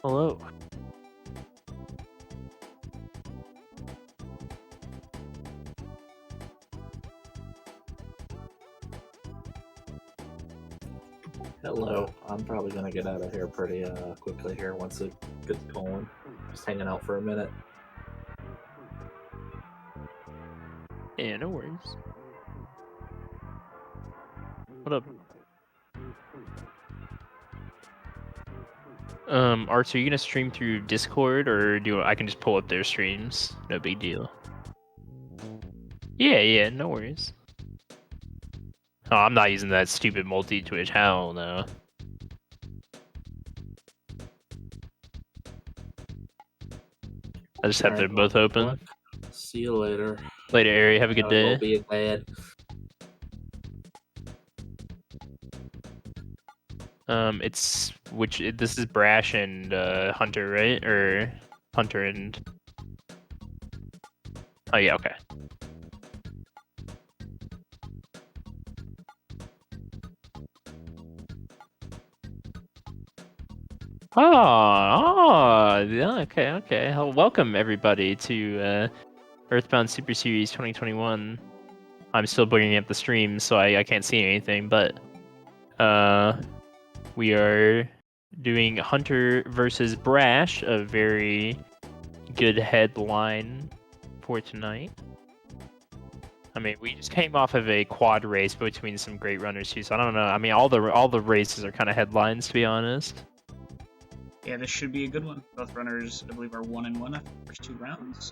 Hello. Hello. I'm probably gonna get out of here pretty quickly here once it gets going. Just hanging out for a minute. Yeah, no worries. What up? Arts, are you gonna stream through Discord or I can just pull up their streams? No big deal. Yeah, no worries. Oh, I'm not using that stupid multi-Twitch. Hell no. I just have them both open. See you later. Later, Ari. Have a good day. It will be a bad. This is Brash and Hunter, right? Or Hunter and... Oh yeah, okay. Yeah, okay. Welcome everybody to Earthbound Super Series 2021. I'm still bringing up the stream, so I can't see anything, but we are doing Hunter versus Brash, a very good headline for tonight. I mean, we just came off of a quad race between some great runners too, so I don't know. I mean, all the races are kind of headlines, to be honest. Yeah, this should be a good one. Both runners, I believe, are 1-1 after the first 2 rounds,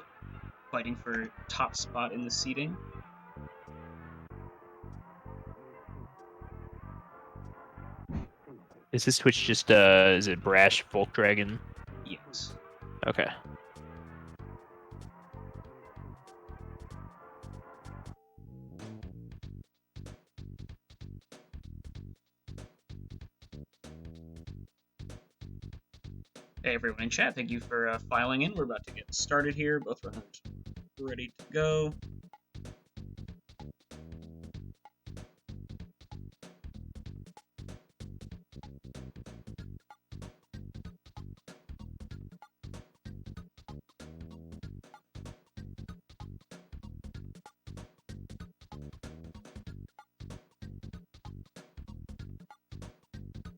fighting for top spot in the seeding. Is this Twitch just is it BrashVolksdragon? Yes. Okay. Hey, everyone in chat, thank you for filing in. We're about to get started here. Both runners ready to go.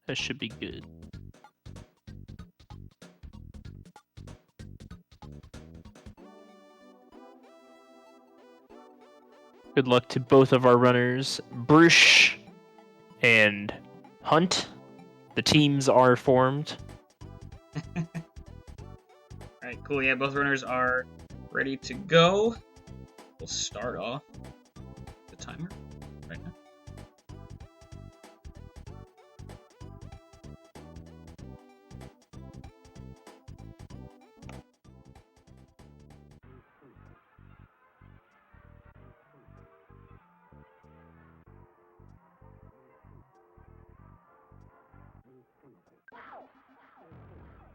That should be good. Good luck to both of our runners, Brush and Hunt. The teams are formed. Alright, cool. Yeah, both runners are ready to go. We'll start off the timer right now.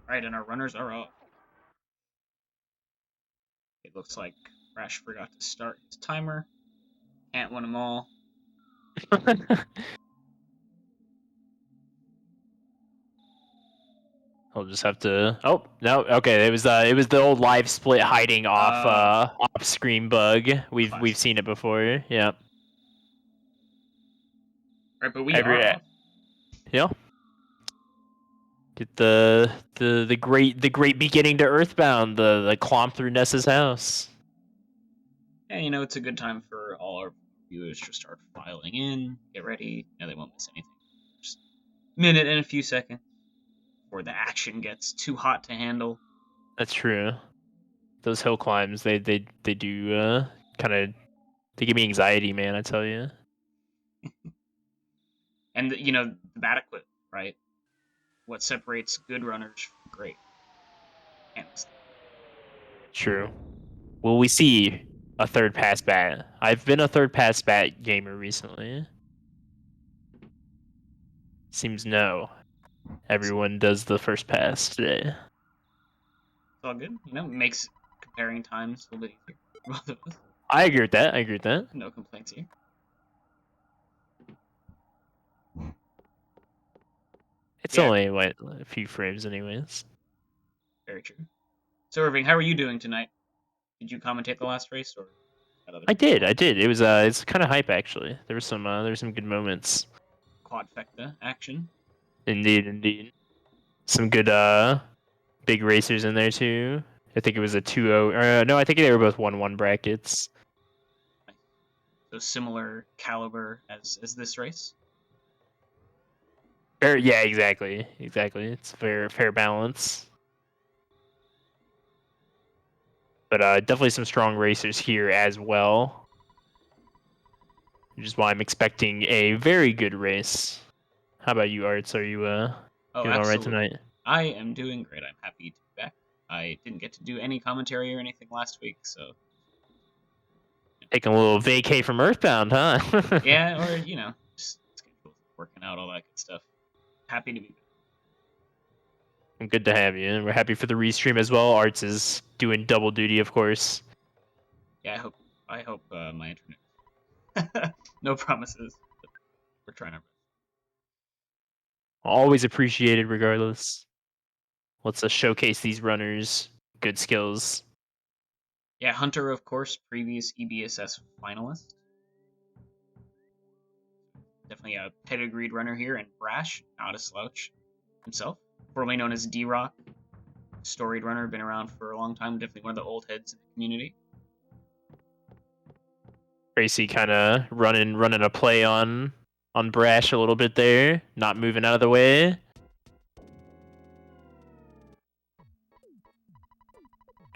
Alright, and our runners are up. It looks like Rash forgot to start his timer. Can't win them all. I'll just have to. Oh no, okay. It was the old live split hiding off screen bug. We've seen it before. Yeah. Right, but we are off. Yeah. Get the great beginning to Earthbound, the clomp through Nessa's house. And you know, it's a good time for all our viewers to start filing in, get ready. They won't miss anything. Just a minute and a few seconds before the action gets too hot to handle. That's true. Those hill climbs, they do kind of, they give me anxiety, man. I tell you. And you know, the bat equip, right? What separates good runners from great? Can't miss that. True. Will we see a third pass bat? I've been a third pass bat gamer recently. Seems no. Everyone does the first pass today. It's all good. You know, makes comparing times a little bit easier for both of us. I agree with that. No complaints here. It's only a few frames, anyways. Very true. So, Irving, how are you doing tonight? Did you commentate the last race, or that other I did. It was it's kind of hype actually. There were some good moments. quadfecta action? Indeed. Some good big racers in there too. I think it was a 2-0. No, I think they were both 1-1 brackets. So similar caliber as this race. Yeah, exactly. It's fair balance. But definitely some strong racers here as well. Which is why I'm expecting a very good race. How about you, Arts? Are you Oh, doing all right absolutely. tonight? I am doing great. I'm happy to be back. I didn't get to do any commentary or anything last week, so Taking a little vacay from Earthbound, huh? yeah, or just schedules, working out, all that good stuff. Happy to be back. Good to have you. And we're happy for the restream as well. Arts is doing double duty, of course. Yeah, I hope my internet. No promises. But we're trying our best. Always appreciated regardless. Let's showcase these runners' good skills. Yeah, Hunter, of course, previous EBSS finalist. Definitely a pedigreed runner here, and Brash, not a slouch himself. Formerly known as D-Rock. Storied runner, been around for a long time, definitely one of the old heads in the community. Tracy kind of running a play on Brash a little bit there, not moving out of the way.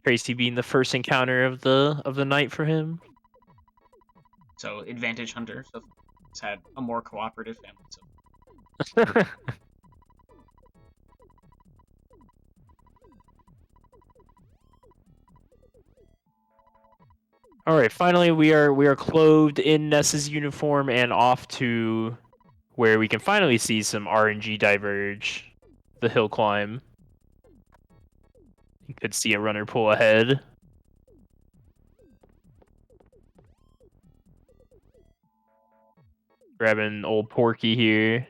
Tracy being the first encounter of the night for him. So advantage Hunter, so it's had a more cooperative family. So all right, finally we are clothed in Ness's uniform and off to where we can finally see some RNG diverge, the hill climb. You could see a runner pull ahead. Grabbing old Porky here.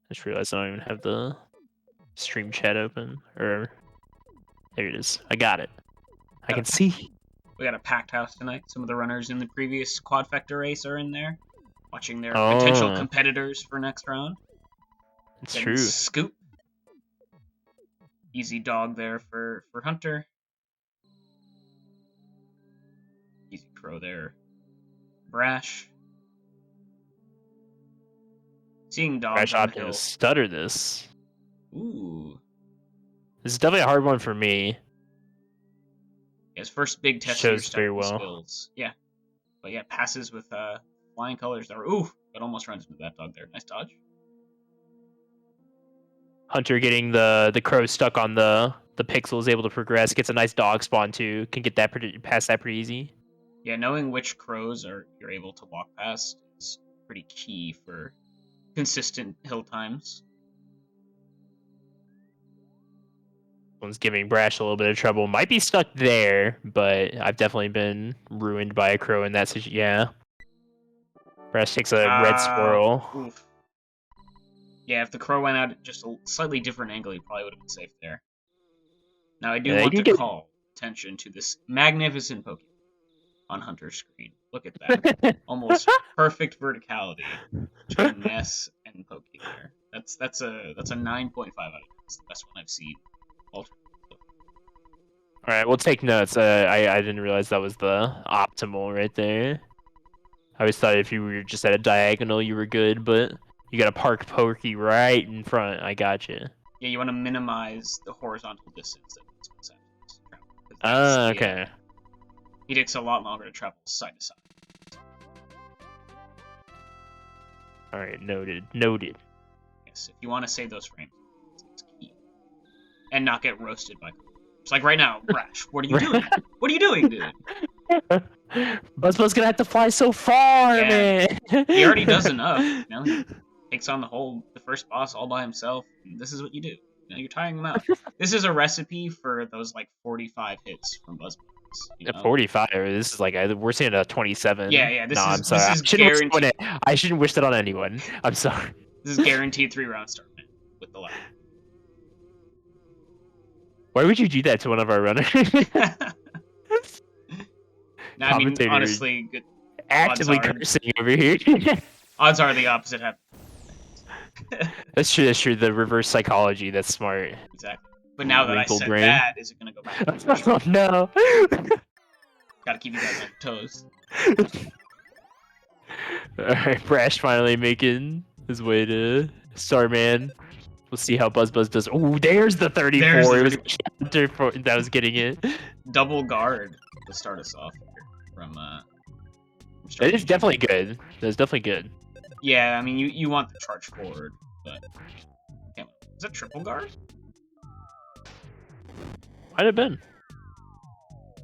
Just realized I don't even have the stream chat open. Or there it is. I got it. I can see. We got a packed house tonight. Some of the runners in the previous quadfecta race are in there, watching their potential competitors for next round. It's Getting true. Scoop. Easy dog there for Hunter. Easy crow there. Brash. Seeing dogs Brash on the opting hill. to stutter this. Ooh. This is definitely a hard one for me. His first big test Shows of very your well. skills. Yeah. But yeah, passes with flying colors there. Ooh, but almost runs into that dog there. Nice dodge. Hunter getting the crow stuck on the pixels, able to progress, gets a nice dog spawn too. Can get that past that pretty easy. Yeah, knowing which crows you're able to walk past is pretty key for consistent hill times. One's giving Brash a little bit of trouble. Might be stuck there, but I've definitely been ruined by a crow in that situation. Yeah. Brash takes a red swirl. Oof. Yeah, if the crow went out at just a slightly different angle, he probably would have been safe there. Now, I do want to call attention to this magnificent Pokemon on Hunter's screen. Look at that. Almost perfect verticality between Ness and Pokey there. That's a 9.5 out of 10. It's the best one I've seen. All right, we'll take notes. I didn't realize that was the optimal right there. I always thought if you were just at a diagonal, you were good, but you got to park Pokey right in front. I got you. Yeah, you want to minimize the horizontal distance that this one's at. Okay. It takes a lot longer to travel side to side. All right, noted. Yes, if you want to save those frames, it's key. And not get roasted by... It's like right now, Brash, what are you doing? What are you doing, dude? Buzzbuzz gonna have to fly so far, man. He already does enough. He takes on the first boss all by himself. And this is what you do. You're tiring him out. This is a recipe for those like 45 hits from Buzzbuzz. You At know? 45. This is like we're seeing a 27. Yeah. No, I'm sorry. This I is shouldn't wish guaranteed. I shouldn't wish that on anyone. I'm sorry. This is guaranteed 3-round Starman with the lag. Why would you do that to one of our runners? No, I mean, Commentator honestly, good. actively are- cursing over here. Odds are the opposite happen. That's true. That's true. The reverse psychology. That's smart. Exactly. But now that I Wrinkle said brain. that, is it gonna go back? Oh no. Gotta keep you guys on your toes. Alright, Brash finally making his way to Starman. We'll see how Buzz does. Oh, there's the 34. There's the It was Hunter that was getting it. Double guard to start us off here from That is definitely good. That's definitely good. Yeah, I mean you want the charge forward, but is that triple guard? Might have been.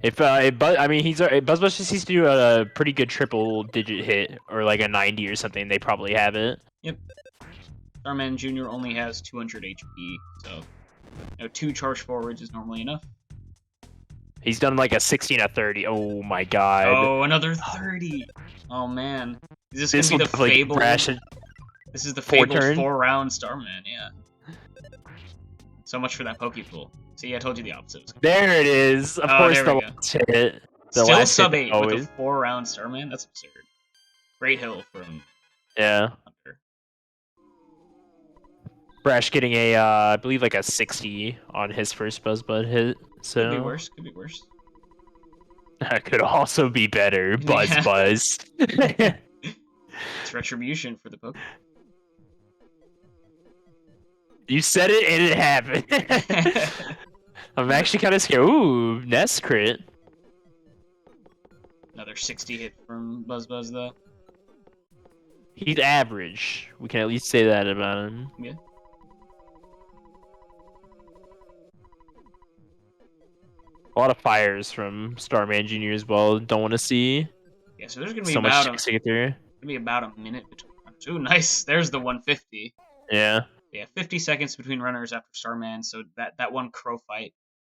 If I mean Buzz just needs to do a pretty good triple digit hit or like a 90 or something. They probably have it. Yep. Starman Jr. only has 200 HP, so 2 charge forwards is normally enough. He's done like a 60 and a 30. Oh my god. Oh, another 30. Oh man. Is this gonna be the like Fable? Brash. This is the Four Fable turn? 4-round Starman, yeah. So much for that Pokepool. See, I told you the opposite was coming. There it is. Of Oh, course, there the we go. last hit. The Still last sub hit 8 always. with a 4-round Starman? That's absurd. Great hill from Yeah. Hunter. Brash getting a, I believe like a 60 on his first Buzzbud hit. So Could be worse, could be worse. That could also be better. Buzz. It's retribution for the Poke. You said it and it happened. I'm actually kind of scared. Ooh, Nest crit. Another 60 hit from Buzz though. He's average. We can at least say that about him. Yeah. A lot of fires from Starman Jr. as well. Don't want to see Yeah, so there's gonna be so much about checks to get through. a minute between runners. Ooh, nice. There's the 150. Yeah. Yeah, 50 seconds between runners after Starman, so that one crow fight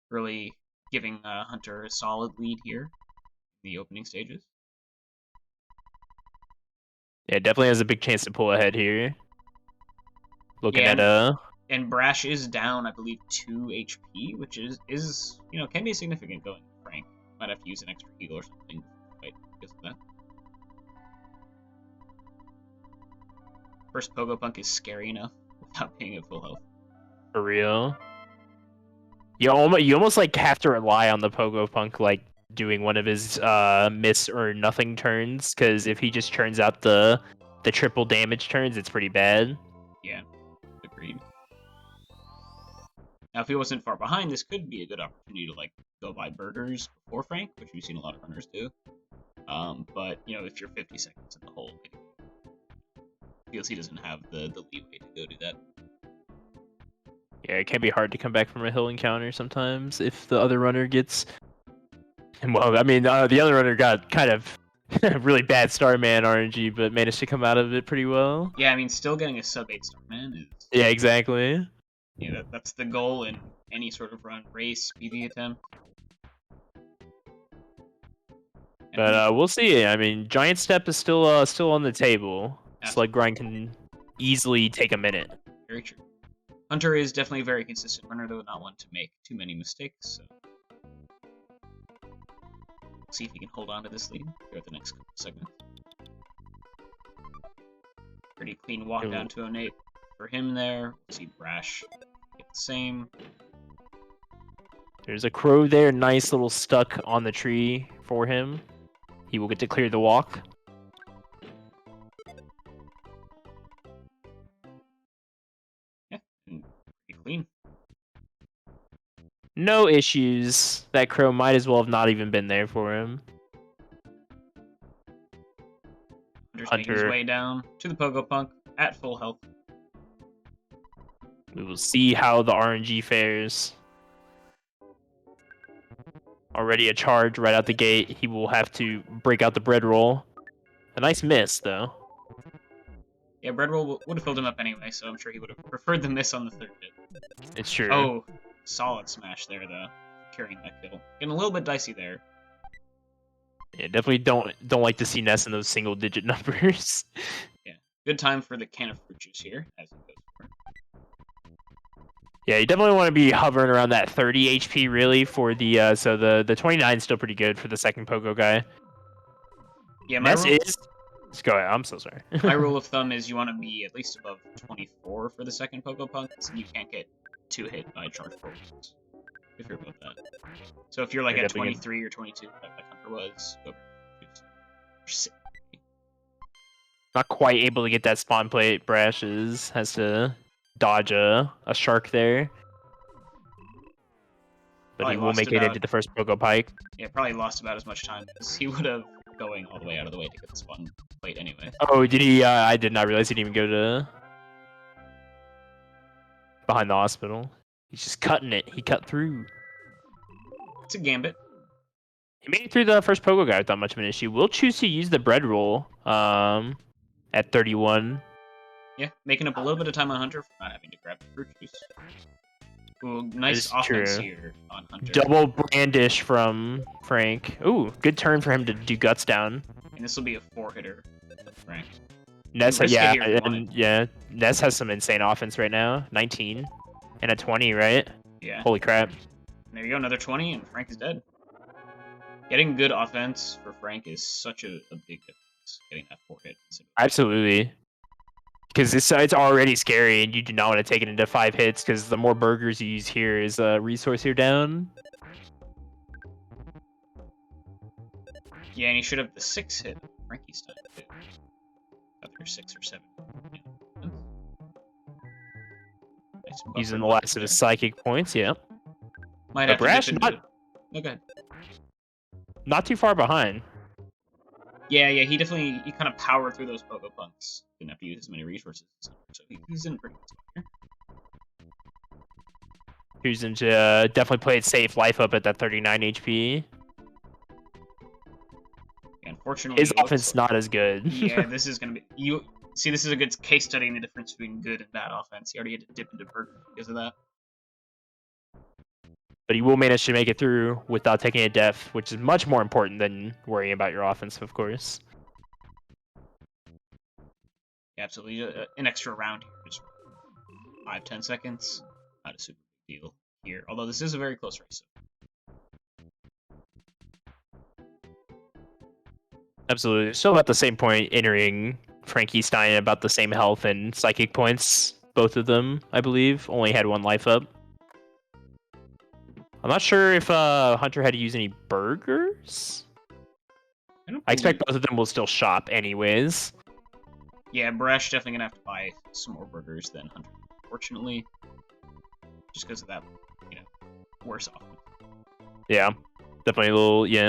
really giving Hunter a solid lead here in the opening stages. Yeah, definitely has a big chance to pull ahead here. Looking Yeah, at and Brash is down, I believe, 2 HP, which is can be significant going Frank. Might have to use an extra heal or something right because of that. First Pokepunk is scary enough without being at full health. for real. You almost like have to rely on the Pokepunk like doing one of his miss or nothing turns, because if he just turns out the triple damage turns, it's pretty bad. Yeah, agreed. Now, if he wasn't far behind, this could be a good opportunity to like go buy burgers before Frank, which we've seen a lot of runners do. But if you're 50 seconds in the hole, feels he doesn't have the leeway to go do that. Yeah, it can be hard to come back from a hill encounter sometimes if the other runner gets. Well, I mean, the other runner got kind of really bad Starman RNG, but managed to come out of it pretty well. Yeah, I mean, still getting a sub-8 Starman is... Yeah, exactly. Yeah, that's the goal in any sort of run, race, speedy attempt. But we'll see. I mean, Giant Step is still on the table. Slug Grind can easily take a minute. Very true. Hunter is definitely a very consistent runner, though, not one to make too many mistakes, so... see if he can hold on to this lead throughout the next couple segments. Pretty clean walk down to 08 for him there. We'll see Brash get the same. There's a crow there, nice little stuck on the tree for him. He will get to clear the walk. Yeah, and pretty clean. No issues. That crow might as well have not even been there for him. Hunter's making his way down to the Pokepunk at full health. We will see how the RNG fares. Already a charge right out the gate. He will have to break out the bread roll. A nice miss, though. Yeah, bread roll would have filled him up anyway, so I'm sure he would have preferred the miss on the third hit. It's true. Oh, solid smash there, though. Carrying that kill. Getting a little bit dicey there. Yeah, definitely don't like to see Ness in those single digit numbers. Yeah, good time for the can of fruit juice here as it goes for. Yeah, you definitely want to be hovering around that 30 HP really for the so the 29 is still pretty good for the second Pogo guy. Yeah, Ness is. Just go ahead. I'm so sorry. my rule of thumb is you want to be at least above 24 for the second Pogo Punks, and you can't get 2 hit by charge Pokos if you're above that. So if you're like You're at definitely 23 or 22, like Hunter was, go for Not quite able to get that spawn plate. Brash has to dodge a shark there. But Probably he will lost make it about- into the first Pogo Pike. Yeah, probably lost about as much time as he would have going all the way out of the way to get the spawn plate anyway. Oh, did he? I did not realize he didn't even go to behind the hospital. He's just cutting it. He cut through. It's a gambit. He made it through the first Pogo guy without much of an issue. We'll choose to use the bread roll at 31. Yeah, making up a little bit of time on Hunter for not having to grab the fruit juice. Ooh, nice It's offense true. here on Hunter. Double brandish from Frank. Ooh, good turn for him to do guts down. And this will be a 4-hitter for Frank. Ness, Risk it yeah, here if you want and, yeah. Ness has some insane offense right now. 19 and a 20, right? Yeah. Holy crap! There you go, another 20, and Frank is dead. Getting good offense for Frank is such a big difference. Getting that 4-hit. Absolutely. Because it's already scary, and you do not want to take it into 5 hits. Because the more burgers you use here is a resource here down. Yeah, and he should have the 6-hit Frankie's time too. After 6 or 7. Yeah. Nice Using buffer the last of there. his psychic points, yeah. Might But have Brash to dip into... not No, go ahead. not too far behind. Yeah, he definitely kind of powered through those Pogo Punks. Didn't have to use as many resources, so he's in a pretty good spot here. Choosing to definitely play it safe, life up at that 39 HP. Yeah, unfortunately, His it looks offense not as good. Yeah, this is gonna be you. See, this is a good case study in the difference between good and bad offense. He already had to dip into burger because of that. But he will manage to make it through without taking a death, which is much more important than worrying about your offense, of course. Yeah, absolutely, an extra round here, just 5-10 seconds. Not a super big deal here. Although this is a very close race. Absolutely. Still at the same point, entering Frankie Stein at about the same health and psychic points. Both of them, I believe, only had 1 life up. I'm not sure if Hunter had to use any burgers. I expect both of them will still shop anyways. Yeah, Brash definitely gonna have to buy some more burgers than Hunter, unfortunately. Just because of that, worse off. Yeah. Definitely a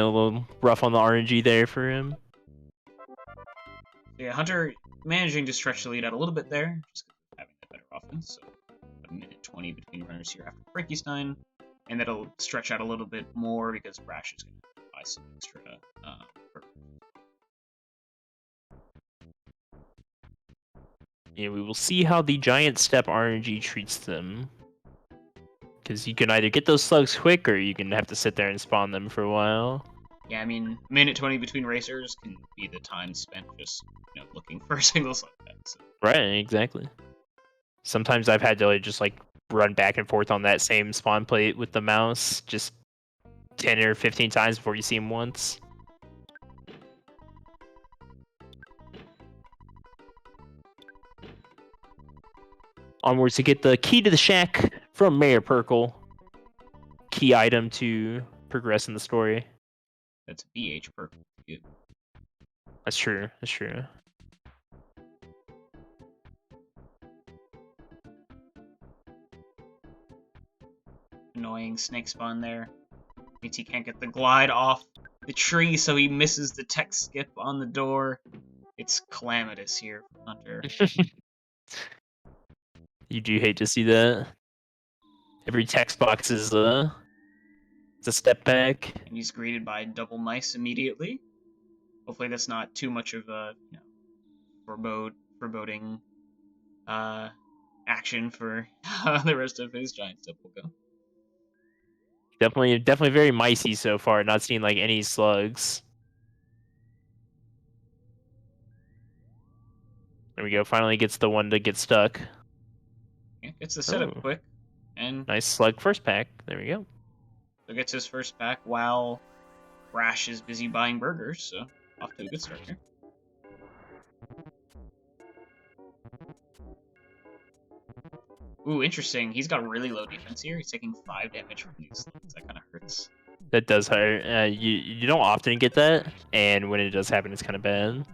little rough on the RNG there for him. Yeah, Hunter managing to stretch the lead out a little bit there, just having a better offense. So, a minute 20 between runners here after Frankenstein, and that'll stretch out a little bit more because Brash is going to buy some extra. Yeah, we will see how the Giant Step RNG treats them. Because you can either get those slugs quick, or you can have to sit there and spawn them for a while. Yeah, I mean, minute 20 between racers can be the time spent just, looking for a single slug back. So. Right, exactly. Sometimes I've had to just run back and forth on that same spawn plate with the mouse just 10 or 15 times before you see him once. Onwards to get the key to the shack from Mayor Perkle. Key item to progress in the story. That's BH Purple. That's true. That's true. Annoying snake spawn there. Means he can't get the glide off the tree, so he misses the tech skip on the door. It's calamitous here for Hunter. You do hate to see that. Every text box is a step back. And he's greeted by double mice immediately. Hopefully that's not too much of a foreboding action for the rest of his giant step will go. Definitely very micey so far. Not seeing any slugs. There we go. Finally gets the one to get stuck. Yeah, gets the setup Oh. quick, and Nice slug first pack. There we go. so gets his first pack while Brash is busy buying burgers. So off to a good start here. Ooh, interesting. He's got really low defense here. He's taking 5 damage from these slugs. That kind of hurts. That does hurt. You don't often get that, and when it does happen, it's kind of bad.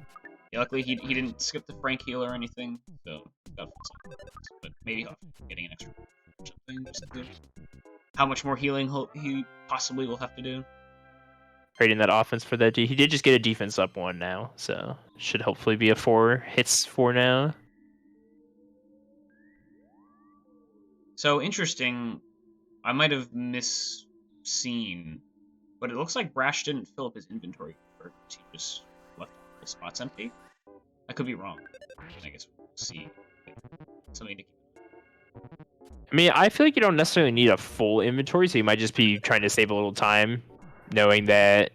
Yeah, luckily he didn't skip the Frank heal or anything, so got some. But maybe he'll be getting an extra or something. Just to how much more healing he possibly will have to do. Trading that offense for that D. He did just get a defense up 1 now, so should hopefully be a 4 hits 4 now. So interesting. I might have misseen, but it looks like Brash didn't fill up his inventory first. He just left the spots empty. I could be wrong. I guess we'll see. Something to keep. I mean, I feel like you don't necessarily need a full inventory, so you might just be trying to save a little time, knowing that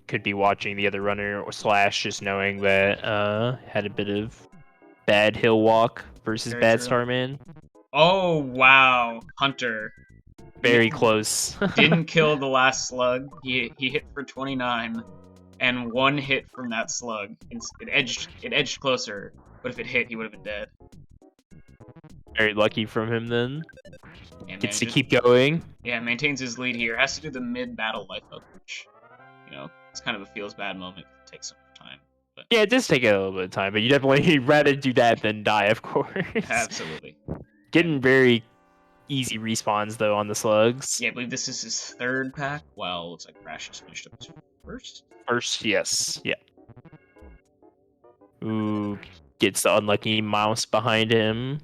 could be watching the other runner, or slash just knowing that had a bit of bad hill walk versus Very bad true. Starman. Oh wow, Hunter Very close. didn't kill the last slug. He hit for 29, and 1 hit from that slug. It edged closer, but if it hit, he would have been dead. Very lucky from him then. And Gets to manages- keep going. Yeah, maintains his lead here. Has to do the mid-battle life up, which, it's kind of a feels bad moment. It takes so much time. But Yeah, it does take a little bit of time, but you definitely rather do that than die, of course. absolutely. Getting very easy respawns though on the slugs. Yeah, I believe this is his 3rd pack. Well, looks like Brash just finished up his first. First, yes, yeah. Ooh, gets the unlucky mouse behind him.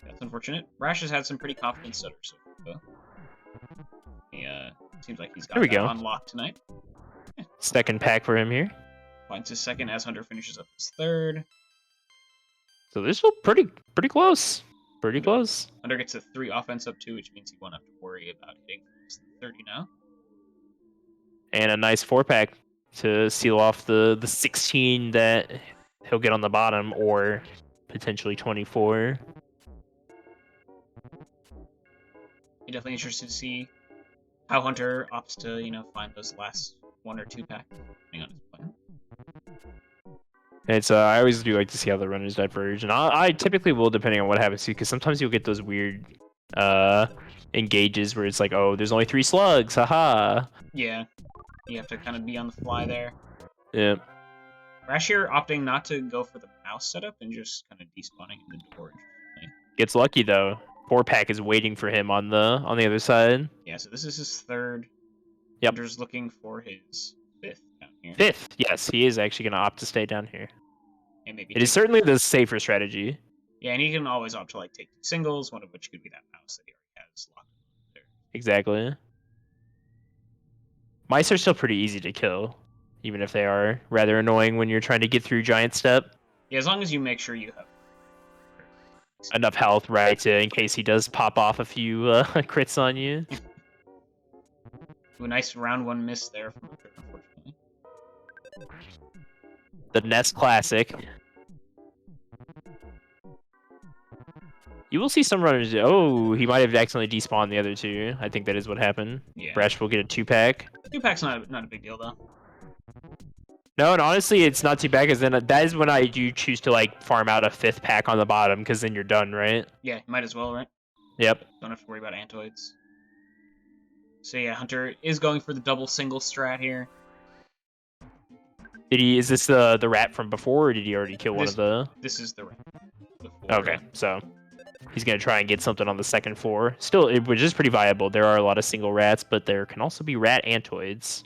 That's unfortunate. Brash has had some pretty confident stutters so far, though. He seems like he's got There we that go. unlocked tonight. Second pack for him here. Finds his 2nd as Hunter finishes up his 3rd. So this is pretty close. Pretty close. Hunter gets a 3 offense up too, which means he won't have to worry about hitting 30 now. And a nice 4-pack to seal off the 16 that he'll get on the bottom, or potentially 24. Be definitely interested to see how Hunter opts to, find those last 1 or 2 packs, depending on his plan. It's I always do like to see how the runners diverge, and I typically will, depending on what happens to you, because sometimes you'll get those weird engages where it's like, oh, there's only 3 slugs, haha. Yeah, you have to kind of be on the fly there. Yeah. Brash here opting not to go for the mouse setup and just kind of despawning in the door. Gets lucky though. 4-pack is waiting for him on the other side. Yeah, so this is his 3rd. Yep. Hunter's looking for his 5th down here. 5th, yes, he is actually going to opt to stay down here. And maybe It is certainly the safer strategy. Yeah, and he can always opt to take 2 singles, one of which could be that mouse that he already has locked there. Exactly. Mice are still pretty easy to kill, even if they are rather annoying when you're trying to get through giant step. Yeah, as long as you make sure you have Enough health, right, in case he does pop off a few crits on you. a nice round 1 miss there from Hunter, unfortunately. The Nest Classic. You will see some runners. Oh, he might have accidentally despawned the other 2. I think that is what happened. Yeah. Brash will get a 2-pack. 2 packs not a big deal though. No, and honestly, it's not too bad, because then that is when I do choose to farm out a 5th pack on the bottom, because then you're done, right? Yeah, might as well, right? Yep. Don't have to worry about antoids. So yeah, Hunter is going for the double single strat here. Is this the rat from before, or did he already kill one of the? This is the rat. Okay, so he's gonna try and get something on the 2nd floor. Still, which is pretty viable. There are a lot of single rats, but there can also be rat antoids.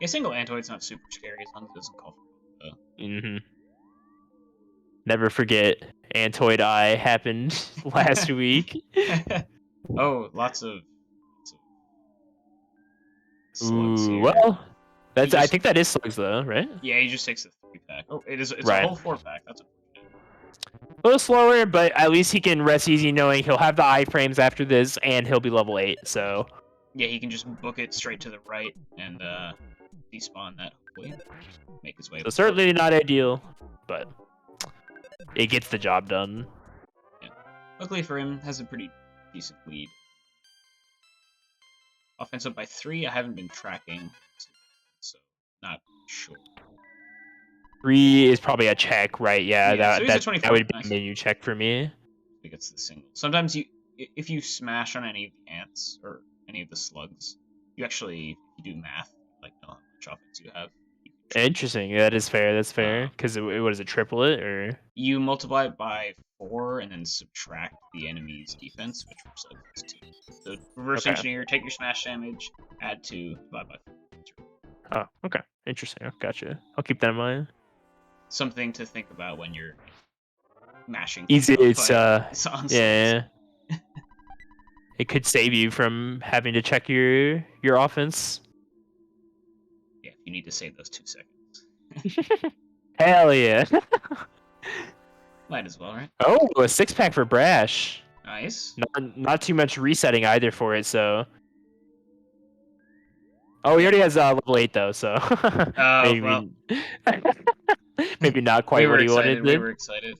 Yeah, single antoid's not super scary as long as it doesn't call for Mm-hmm. Never forget, Antoid Eye happened last week. Oh, lots of slugs Ooh, here. well, I just- think that is slugs though, right? Yeah, he just takes the 3-pack. Oh, it's Right. a whole 4-pack. That's A little slower, but at least he can rest easy knowing he'll have the iframes after this, and he'll be level 8. So yeah, he can just book it straight to the right and despawn that, hopefully. Make his way. So certainly not ideal, but it gets the job done. Yeah. Luckily for him, has a pretty decent lead. Offense up by 3. I haven't been tracking, so not sure. 3 is probably a check, right? Yeah, Yeah, so he's at that 24. would be Nice. a menu check for me. He gets the single. Sometimes if you smash on any of the ants or any of the slugs, you actually, if you do math, like know how much offense you have. Interesting. Yeah, that is fair. That's fair. Because what is it, triplet or? You multiply it by 4 and then subtract the enemy's defense, which for slugs is 2. So reverse engineer, take your smash damage, add 2, divide by 4. Oh, okay. Interesting. Gotcha. I'll keep that in mind. Something to think about when you're mashing. Easy. It's on yeah. It could save you from having to check your offense. Yeah, you need to save those 2 seconds. Hell yeah. Might as well, right? Oh, a 6-pack for Brash. Nice. Not too much resetting either for it, so. Oh, he already has level 8 though, so maybe well. maybe not quite what he wanted. We were excited.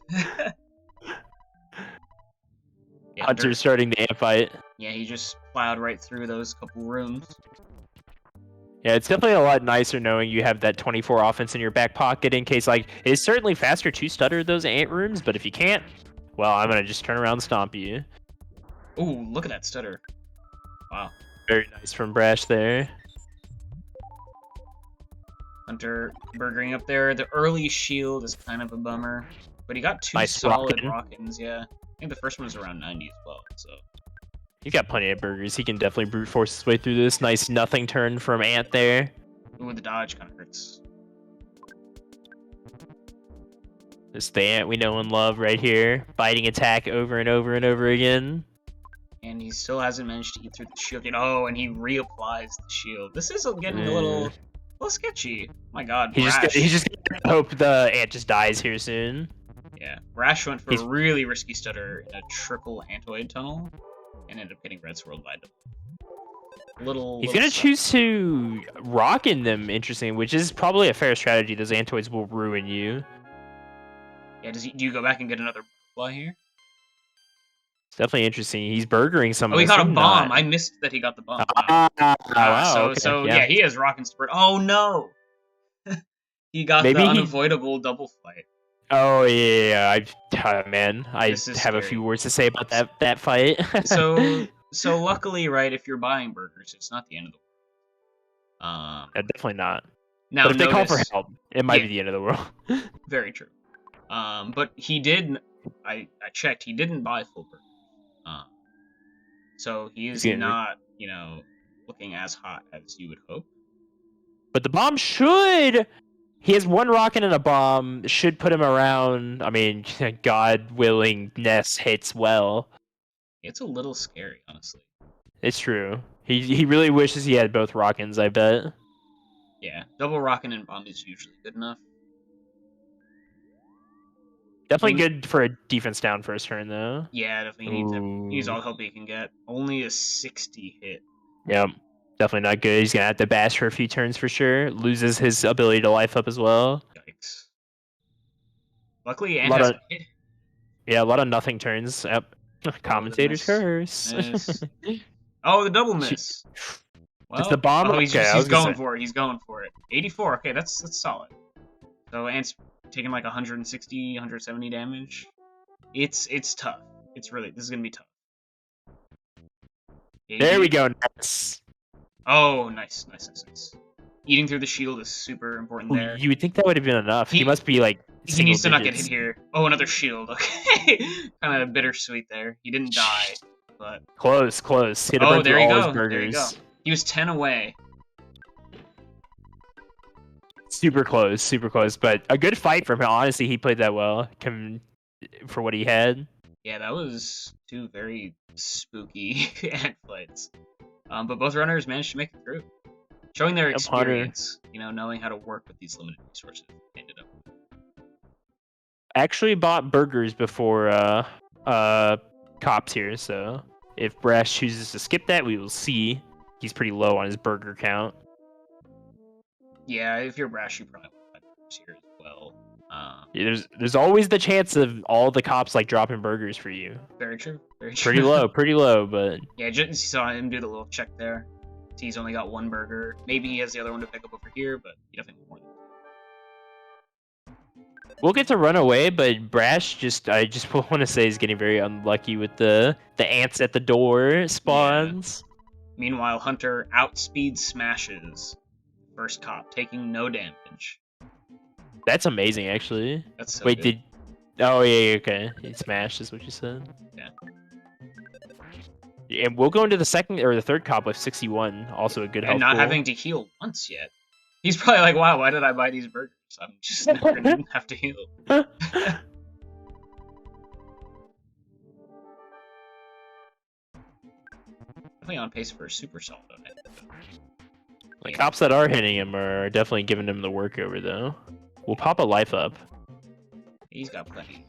Yeah, Hunter's starting the ant fight. Yeah, he just plowed right through those couple rooms. Yeah, it's definitely a lot nicer knowing you have that 24 offense in your back pocket in case, like, it's certainly faster to stutter those ant rooms, but if you can't, well, I'm gonna just turn around and stomp you. Ooh, look at that stutter. Wow. Very nice from Brash there. Hunter burgering up there. The early shield is kind of a bummer, but he got 2 Nice solid rockin'. rockins, yeah. I think the first one was around 90 as well, so. He's got plenty of burgers. He can definitely brute force his way through this. Nice nothing turn from Ant there. Ooh, the dodge kind of hurts. This the Ant we know and love right here. Biting attack over and over and over again. And he still hasn't managed to eat through the shield yet. Oh, and he reapplies the shield. This is getting a little sketchy. My god, He's just gonna hope the Ant just dies here soon. Yeah, Brash went for a really risky stutter in a triple Antoid tunnel, and ended up getting Red Swirled by He's gonna choose to rock in them, interesting, which is probably a fair strategy. Those Antoids will ruin you. Yeah, do you go back and get another butterfly here? It's definitely interesting. He's burgering some. Oh, he got a bomb. I missed that he got the bomb. Wow. So yeah, he has Rock and Spurt. Oh no! He got the unavoidable double fight. Oh yeah, man, I have scary. A few words to say about that fight. So luckily, right, if you're buying burgers, it's not the end of the world. Definitely not. Now, but if they call for help, it might be the end of the world. Very true. But he did. I checked. He didn't buy full burgers. So he is not, looking as hot as you would hope. But the bomb should. He has 1 rocket and a bomb. Should put him around. I mean, God willing, Ness hits well. It's a little scary, honestly. It's true. He really wishes he had both rockins, I bet. Yeah, double rockin' and bomb is usually good enough. Definitely good for a defense down first turn, though. Yeah, definitely needs all help he can get. Only a 60 hit. Yep. Definitely not good. He's going to have to bash for a few turns for sure. Loses his ability to life up as well. Yikes. Luckily, Ant has hit. Yeah, a lot of nothing turns. Yep. Commentator's curse. Oh, the double miss. Well, it's the bomb. Oh, he's going for it. He's going for it. 84. Okay, that's solid. So Ant's taking like 160, 170 damage. It's tough. This is gonna be tough. There we go. Nice. Oh, nice. Eating through the shield is super important there. You would think that would have been enough. He must be like. He needs to not get hit here. Oh, another shield. Okay, kind of bittersweet there. He didn't die, but close. Oh, there you go. There you go. He was 10 away. Super close. But a good fight from him. Honestly, he played that well for what he had. Yeah, that was 2 very spooky ant fights. But both runners managed to make it through, showing their experience. Knowing how to work with these limited resources. Ended up. Actually bought burgers before cops here, so if Brash chooses to skip that, we will see. He's pretty low on his burger count. Yeah, if you're Brash, you probably want burgers here as well. Yeah, there's always the chance of all the cops like dropping burgers for you. Very true. Very Pretty true. low, but Yeah, just saw him do the little check there. See, he's only got one burger. Maybe he has the other one to pick up over here, but he definitely more than we'll get to run away. But Brash I just want to say is getting very unlucky with the ants at the door spawns. Meanwhile, Hunter outspeed smashes first cop, taking no damage. That's amazing, actually. That's so Wait, good. oh yeah, okay. He smashed is what you said. Yeah. And we'll go into the second or the third cop with 61, also a good health And not pool. having to heal once yet. He's probably like, wow, why did I buy these burgers? I'm just never gonna have to heal. Definitely on pace for a super solid. The cops that are hitting him are definitely giving him the work over, though. We'll pop a life up. He's got plenty.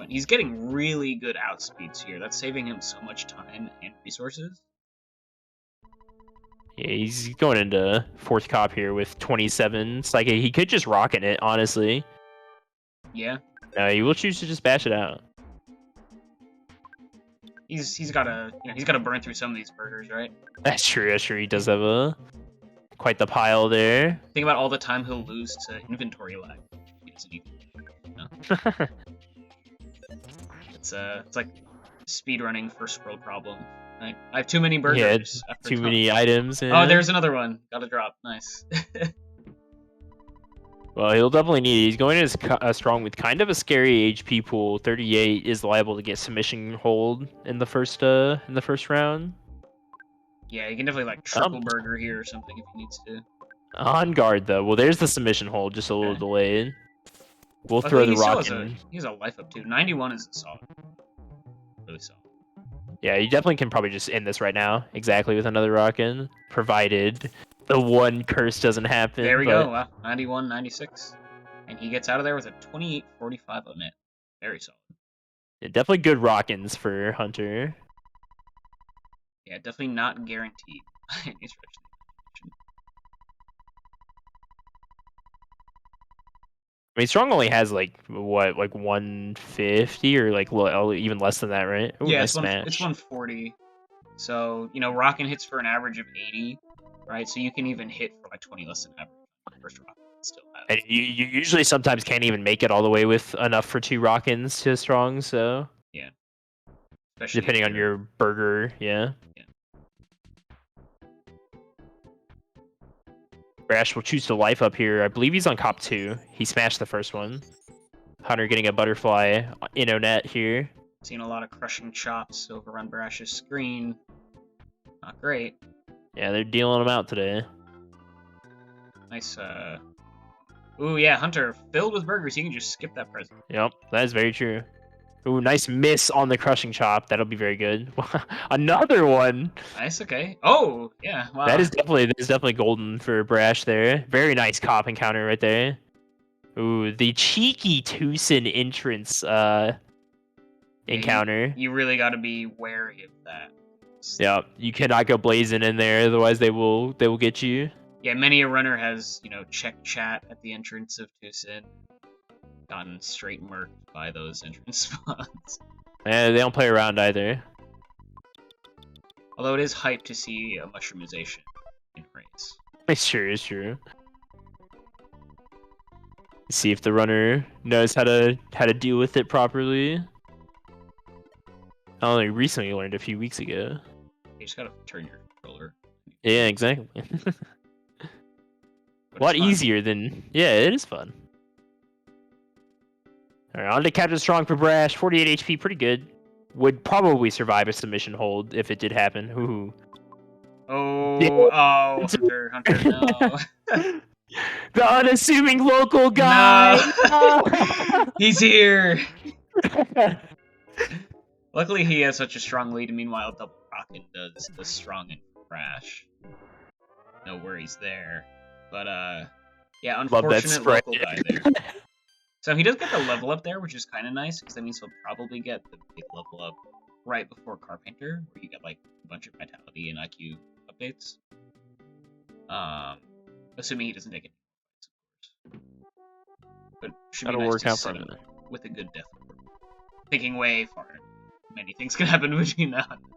He's getting really good outspeeds here. That's saving him so much time and resources. Yeah, he's going into fourth cop here with 27. It's like he could just rocket it, honestly. Yeah. No, he will choose to just bash it out. He's gotta burn through some of these burgers, right? That's true. That's true. He does have quite the pile there. Think about all the time he'll lose to inventory lag. He doesn't even. No. It's like speedrunning first world problem. Right? I have too many burgers. Yeah, too many items. Oh, Yeah. there's another one. Got a drop. Nice. Well, he'll definitely need. He's going in strong with kind of a scary HP pool. 38 is liable to get submission hold in the first round. Yeah, you can definitely like triple burger here or something if he needs to. On guard though. Well, there's the submission hold, just a little delayed. We'll throw the rock in. He has a life up too. 91 is solid. Really solid. Yeah, you definitely can probably just end this right now. Exactly with another rock in, provided the one curse doesn't happen. There we go. Wow. 91, 96. And he gets out of there with a 28-45 limit. Very solid. Yeah, definitely good rock-ins for Hunter. Yeah, definitely not guaranteed. I mean, Strong only has like what, like 150 or like even less than that, right? Ooh, yeah, nice it's smash. It's 140. So rockin' hits for an average of 80, right? So you can even hit for like 20 less than average first rock. Still have. And you usually sometimes can't even make it all the way with enough for 2 rock-ins to Strong, so yeah. Especially depending on your burger, yeah. Brash will choose to life up here. I believe he's on cop 2. He smashed the first one. Hunter getting a butterfly in net here. Seen a lot of crushing chops over on Brash's screen. Not great. Yeah, they're dealing them out today. Nice, Ooh, yeah, Hunter filled with burgers. He can just skip that present. Yep, that is very true. Ooh, nice miss on the crushing chop. That'll be very good. Another one. Nice, okay. Oh, yeah, wow. That is definitely golden for Brash there. Very nice cop encounter right there. Ooh, the cheeky Tucson entrance encounter. You really got to be wary of that. Yeah, you cannot go blazing in there, otherwise they will get you. Yeah, many a runner has, checked chat at the entrance of Tucson. Gotten straight murked by those entrance spots. And they don't play around either. Although it is hype to see a mushroomization in race. It's true. See if the runner knows how to deal with it properly. I only recently learned a few weeks ago. You just gotta turn your controller. Yeah, exactly. A lot easier than... Yeah, it is fun. Alright, on to Captain Strong for Brash. 48 HP, pretty good. Would probably survive a submission hold if it did happen. Ooh. Hunter, no. The unassuming local guy! No. He's here! Luckily, he has such a strong lead. Meanwhile, Double Rockin' does the strong and Brash. No worries there. But, yeah, unfortunate local guy there. So he does get the level up there, which is kind of nice, because that means he'll probably get the big level up right before Carpenter, where you get, like, a bunch of Vitality and IQ updates. Assuming he doesn't take it. But should be That'll nice work to out for set him. up with a good death. Thinking way far. Many things can happen between now and then.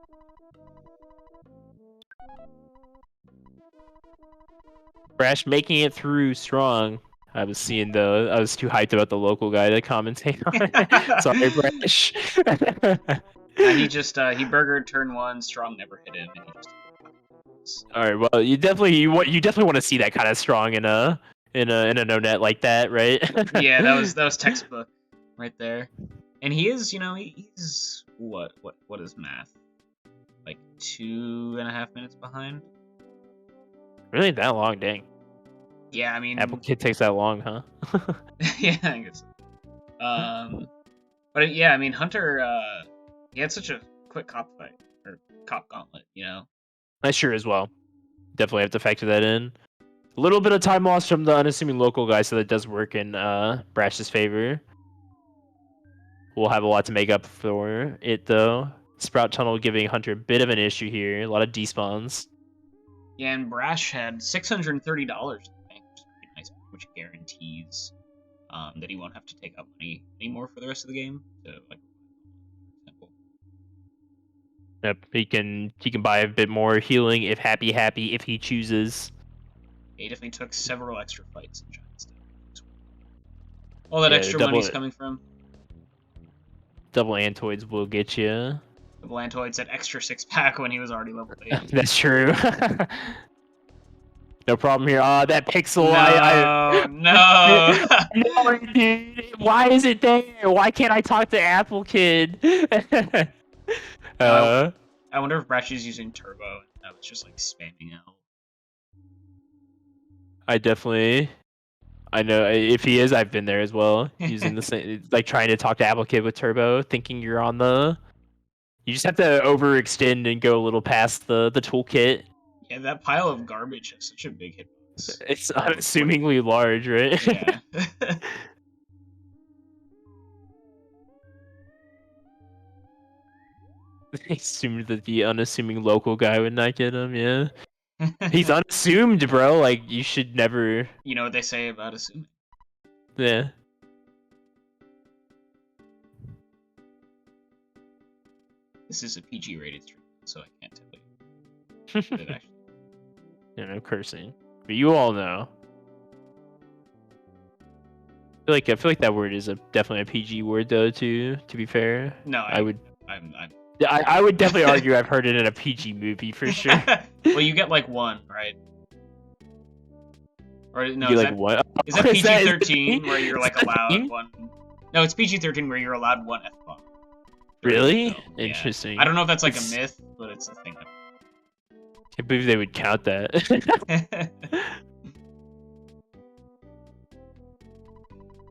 Brash making it through strong. I was seeing I was too hyped about the local guy to commentate on it. Sorry, Brash. He just he burgered turn 1, strong never hit him, and he just. All right, well, you definitely want to see that kind of strong in a no net like that, right? Yeah, that was textbook right there. And he is, he's what is math? Like 2.5 minutes behind? Really that long, dang. Yeah, I mean, Apple Kid takes that long, huh? yeah, I guess. But yeah, I mean, Hunter, he had such a quick cop fight or cop gauntlet, That's sure as well. Definitely have to factor that in. A little bit of time loss from the unassuming local guy, so that does work in Brash's favor. We'll have a lot to make up for it, though. Sprout Tunnel giving Hunter a bit of an issue here. A lot of despawns. Yeah, and Brash had $630 in the bank, which is pretty nice, which guarantees that he won't have to take out money anymore for the rest of the game. So, like, simple. Yep, he can buy a bit more healing if happy if he chooses. He definitely took several extra fights in Giant Step. All that extra money's coming from. Double Antoids will get you. Double Antoids that extra 6-pack when he was already level 8. That's true. No problem here. That pixel. No. No, dude. Why is it there? Why can't I talk to Apple Kid? I wonder if Brash is using Turbo and that was just like spamming out. I know if he is, I've been there as well. Using the same, like trying to talk to Apple Kid with Turbo, thinking you're on the. You just have to overextend and go a little past the toolkit. Yeah, that pile of garbage has such a big hitbox. It's unassumingly large, right? Yeah. They assumed that the unassuming local guy would not get him, yeah. He's unassumed, bro. Like, you should never... You know what they say about assuming? Yeah. This is a PG-rated stream, so I can't tell you. It actually... Yeah, no cursing. But you all know. I feel like that word is definitely a PG word, though, to be fair. No, I would... I'm I would definitely argue I've heard it in a PG movie for sure. Well, you get like one, right? Or no, is that PG-13 where you're like allowed one? No, it's PG-13 where you're allowed one F-bomb. Really? So, yeah. Interesting. I don't know if that's like a myth, but it's a thing. I believe they would count that.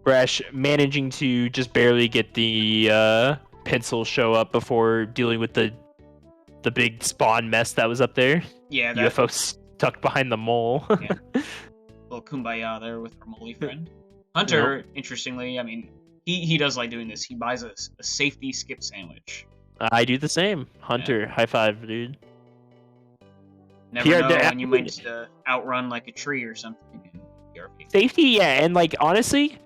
Brash managing to just barely get the pencil show up before dealing with the big spawn mess that was up there. Yeah, UFO stuck behind the mole. Yeah. Little kumbaya there with our molly friend. Hunter, interestingly, I mean, he does like doing this. He buys a safety skip sandwich. I do the same. Hunter, high five, dude. Never know when you might need to outrun like a tree or something. Safety, yeah, and like honestly,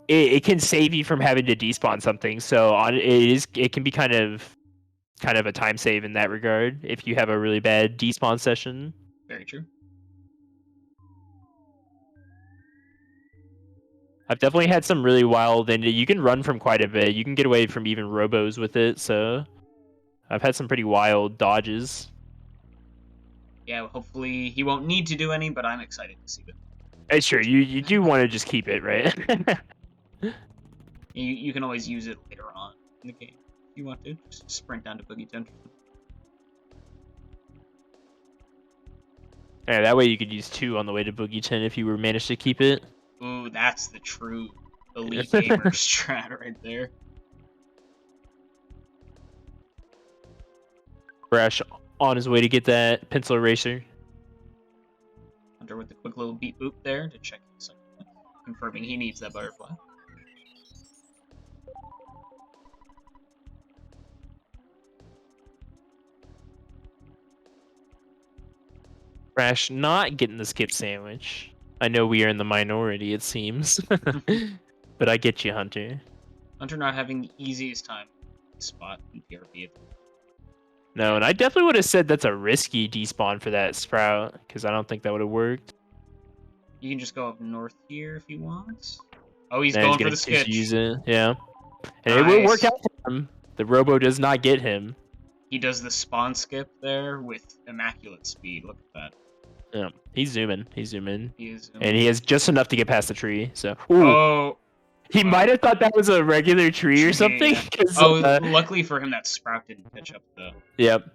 it can save you from having to despawn something. So it can be kind of a time save in that regard if you have a really bad despawn session. Very true. I've definitely had some really wild, and you can run from quite a bit. You can get away from even robos with it, so I've had some pretty wild dodges. Yeah, hopefully he won't need to do any, but I'm excited to see them. Hey, sure, you do want to just keep it, right? You can always use it later on in the game if you want to. Just sprint down to Boogey Tent. Yeah, that way you could use 2 on the way to Boogey 10 if you were managed to keep it. Ooh, that's the true elite gamer strat right there. Brash on his way to get that pencil eraser. Hunter with the quick little beat boop there to check something, confirming he needs that butterfly. Brash not getting the skip sandwich. I know we are in the minority, it seems. But I get you, Hunter. Hunter not having the easiest time spot in PRP. No, and I definitely would have said that's a risky despawn for that Sprout, because I don't think that would have worked. You can just go up north here if you want. Oh, he's Now going he's for gonna the just sketch. use it, yeah. And it will work Nice. out for him. The Robo does not get him. He does the spawn skip there with immaculate speed. Look at that. Yeah, he's zooming. He's zooming. He is. And he has just enough to get past the tree. So, ooh, Oh. he wow. might have thought that was a regular tree or something. Yeah. 'Cause, Oh, luckily for him, that Sprout didn't catch up though. Yep,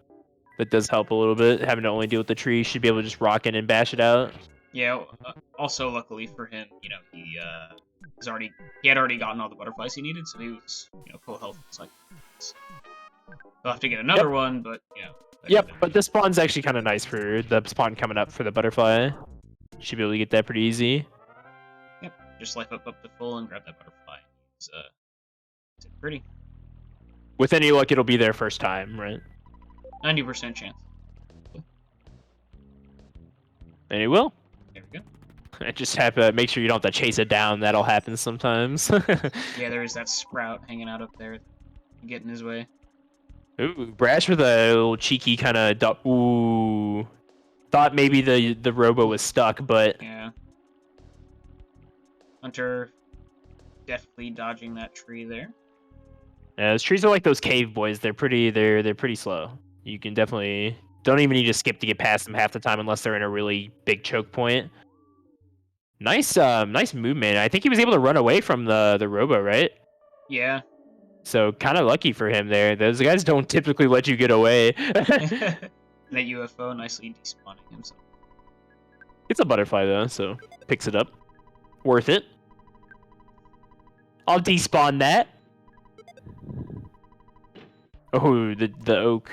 that does help a little bit. Having to only deal with the tree, should be able to just rock in and bash it out. Yeah. Also, luckily for him, he had already gotten all the butterflies he needed, so he was full health. It's like he'll have to get another one, but Yep, but this spawn's actually kind of nice for the spawn coming up for the butterfly. Should be able to get that pretty easy. Yep. Just life up to full and grab that butterfly. It's pretty. With any luck, it'll be their first time, right? 90% chance. And it will. There we go. I just have to make sure you don't have to chase it down. That'll happen sometimes. Yeah, there is that Sprout hanging out up there, getting his way. Ooh, Brash with a little cheeky kind of. Ooh, thought maybe the Robo was stuck, but Yeah. Hunter definitely dodging that tree there. yeah, those trees are like those cave boys. They're pretty slow. You can definitely don't even need to skip to get past them half the time unless they're in a really big choke point. Nice movement. I think he was able to run away from the Robo, right? Yeah. So kind of lucky for him there. Those guys don't typically let you get away. That UFO nicely despawning himself. It's a butterfly though, so picks it up. Worth it. I'll despawn that. Oh, the oak.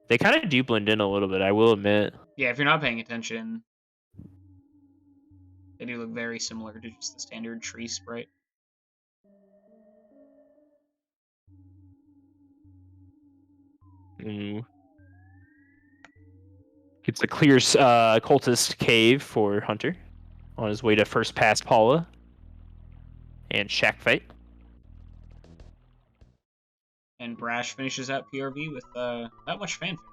They kind of do blend in a little bit, I will admit. Yeah, if you're not paying attention, they do look very similar to just the standard tree sprite. Gets a clear cultist cave for Hunter on his way to first pass Paula and shack fight. And Brash finishes out PRV with not much fanfare.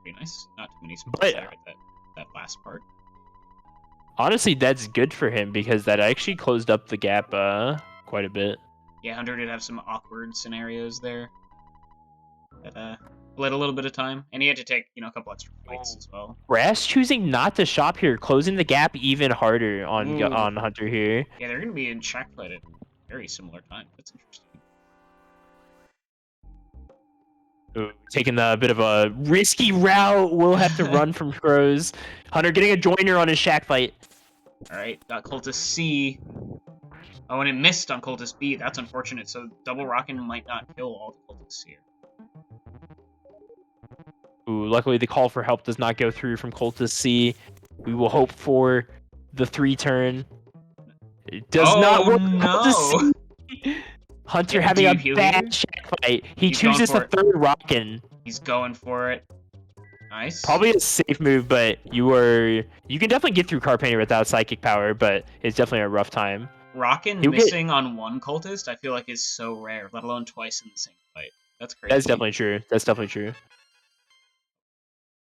Pretty nice. Not too many spots But- there at that last part. Honestly, that's good for him because that actually closed up the gap quite a bit. Yeah, Hunter did have some awkward scenarios there that bled a little bit of time, and he had to take a couple extra fights as well. Brash choosing not to shop here, closing the gap even harder on Ooh. on Hunter here. Yeah, they're gonna be in shack fight at very similar time. That's interesting. Ooh, taking a bit of a risky route. Will have to run from crows. Hunter getting a joiner on his shack fight. Alright, got Cultist C. Oh, and it missed on Cultist B. That's unfortunate, so double rockin' might not kill all the Cultists here. Ooh, luckily the call for help does not go through from Cultist C. We will hope for the 3-turn. It does not work. No! Hunter Yeah, having do a you heal bad here? shack fight. He He's going chooses for the it. third rockin'. He's going for it. Nice. Probably a safe move, but you can definitely get through Carpainter without psychic power, but it's definitely a rough time. Rockin' He'll get- missing on one Cultist, I feel like is so rare, let alone twice in the same fight. That's crazy. That's definitely true. That's definitely true.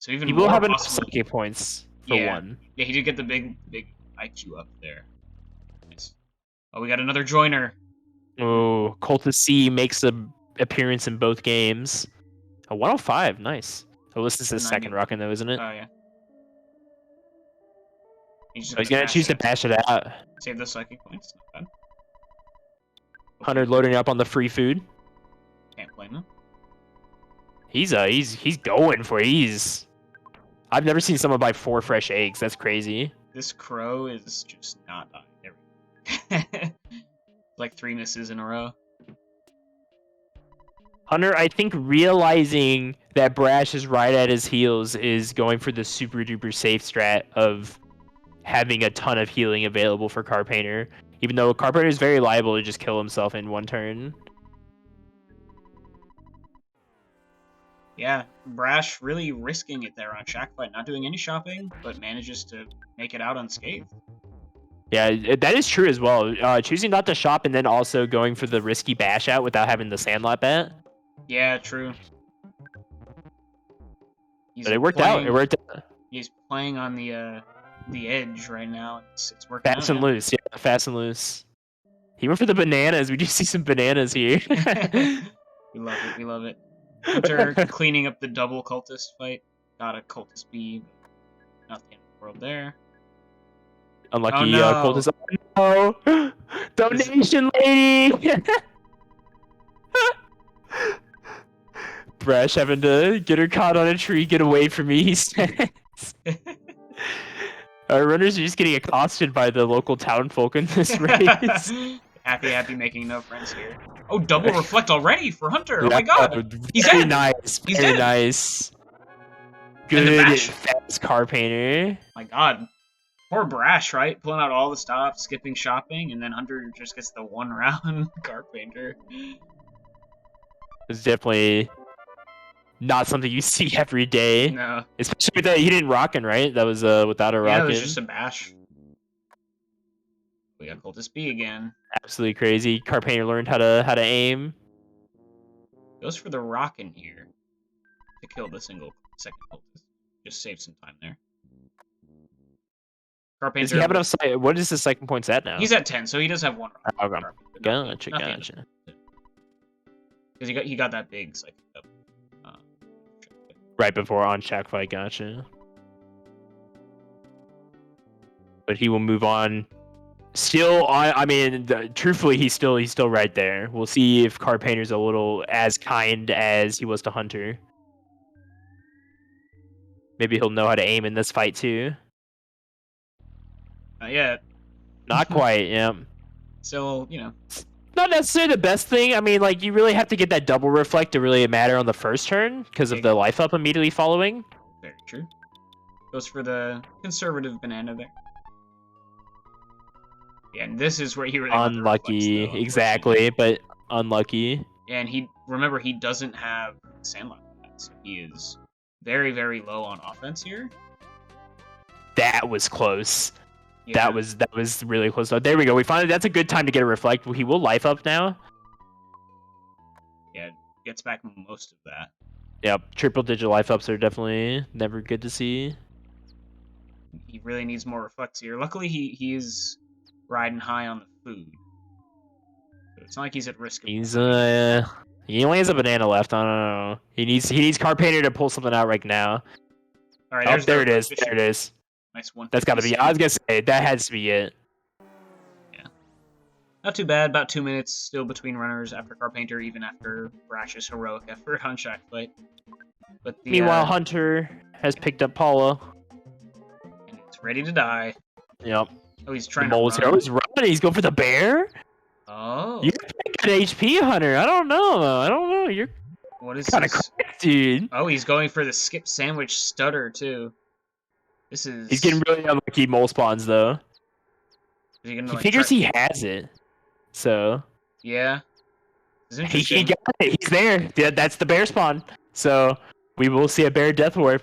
So even He more will have enough possible. psychic points for Yeah. one. Yeah, he did get the big IQ up there. Nice. Oh, we got another joiner. Oh, Cultist C makes an appearance in both games. A 105, nice. Oh, this is his 90. second rockin' though, isn't it? Oh, yeah. He's Oh, he's gonna choose to bash it out. Save those psychic points. Not bad. Hunter loading up on the free food. Can't blame him. He's going for it. I've never seen someone buy 4 fresh eggs. That's crazy. This crow is just not dying. There we go. Like 3 misses in a row. Hunter, I think realizing that Brash is right at his heels is going for the super duper safe strat of having a ton of healing available for Carpainter. Even though Carpainter is very liable to just kill himself in one turn. Yeah, Brash really risking it there on Shack Fight, not doing any shopping, but manages to make it out unscathed. Yeah, that is true as well. Choosing not to shop and then also going for the risky bash out without having the Sandlot bet. Yeah, true. But it worked out. It worked out. He's playing on the edge right now. It's working out. Fast and loose. Yeah, fast and loose. He went for the bananas. We do see some bananas here. We love it. We love it. Hunter cleaning up the double cultist fight. Got a cultist B. Nothing in the world there. Unlucky Oh, no. cultist. Oh no! Donation lady! Brash having to get her caught on a tree, get away from me, he says. Our runners are just getting accosted by the local townfolk in this race. Happy making no friends here. Oh, double reflect already for Hunter. Oh my god. He's very dead. Nice. He's very dead. Nice. And the Good bash. fast car painter. My god. Poor Brash, right? Pulling out all the stops, skipping shopping, and then Hunter just gets the one round car painter. It's definitely not something you see every day. No. Especially with that, he didn't rockin', right? That was without a rockin'. Yeah, it was just a bash. We got Cultist B again. Absolutely crazy. Car painter learned how to aim. Goes for the rockin' here to kill the second cultist. Just save some time there. Car Does painter. he have enough sight? What is the second points at now? He's at 10, so he does have one rock. Okay. Gotcha. Because he got that big psychic up. Right before on check fight, gotcha. But he will move on. Still, I mean, truthfully, he's still right there. We'll see if Car Painter's a little as kind as he was to Hunter. Maybe he'll know how to aim in this fight too. Not yet. Not quite, yeah. So, you know. Not necessarily the best thing. I mean, like, you really have to get that double reflect to really matter on the first turn because of the life up immediately following. Very true. Goes for the conservative banana there. Yeah, and this is where he really unlucky, reflex, though, exactly, but unlucky. And he doesn't have Sandlot, so he is very, very low on offense here. That was close. Yeah. That was really close. So there we go. We finally that's a good time to get a reflect. He will life up now. Yeah, gets back most of that. Yep, triple digit life ups are definitely never good to see. He really needs more reflects here. Luckily, he is riding high on the food. So it's not like he's at risk of He's he only has a banana left. I don't know. He needs Car Painter to pull something out right now. All right, there it is. There it is. Nice one. That's got to be. I was gonna say that has to be it. Yeah. Not too bad. About 2 minutes still between runners after Car Painter, even after Brash's heroic effort on Shack Fight. But the, Meanwhile, Hunter has picked up Paula. And it's ready to die. Yep. Oh, he's trying to run. He's running. He's going for the bear. Oh. You're good HP, Hunter. I don't know. You're what is kind of cracked, dude. Oh, he's going for the skip sandwich stutter too. This is. He's getting really unlucky mole spawns though. Is he gonna, he like, figures he has it, so. Yeah. He got it. He's there. Yeah, that's the bear spawn. So we will see a bear death warp.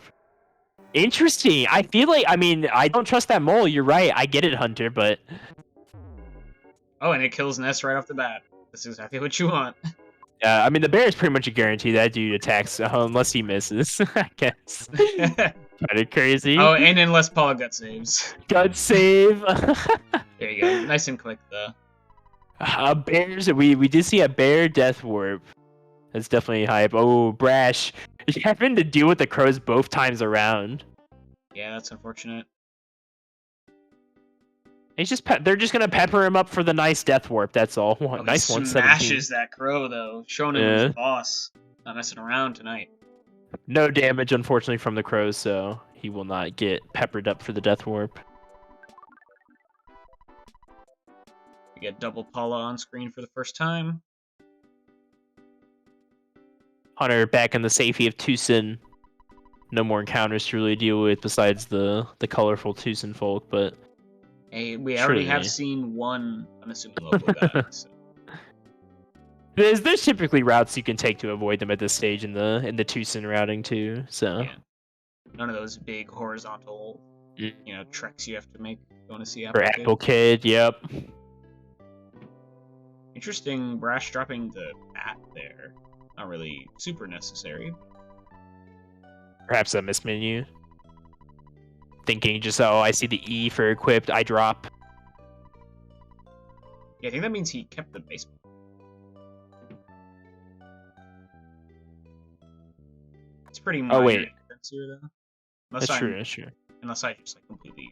Interesting. I feel like I don't trust that mole. You're right. I get it, Hunter, but. Oh, and it kills Ness right off the bat. This is exactly what you want. Yeah, the bear is pretty much a guarantee that dude attacks unless he misses. I guess. Kind of crazy. Oh, and unless Paula gut saves. Gut save. There you go. Nice and quick though. Bears. We did see a bear death warp. That's definitely hype. Oh, Brash. You having to deal with the crows both times around. Yeah, that's unfortunate. They're just gonna pepper him up for the nice death warp. That's all. Oh, Nice he 117. smashes that crow though, showing him he's the boss. Not messing around tonight. No damage, unfortunately, from the crows, so he will not get peppered up for the death warp. We get double Paula on screen for the first time. Hunter back in the safety of Tucson. No more encounters to really deal with besides the colorful Tucson folk, but. Hey, we already have seen one unassuming local guy. So. There's typically routes you can take to avoid them at this stage in the Tucson routing too. So yeah. None of those big horizontal treks you have to make going to see For Apple Apple Kid, yep. Interesting, Brash dropping the bat there. Not really super necessary. Perhaps a miss menu. Thinking just, oh, I see the E for equipped, I drop. Yeah, I think that means he kept the baseball. It's pretty minor difference here, though. That's true, that's true. Unless I just, like, completely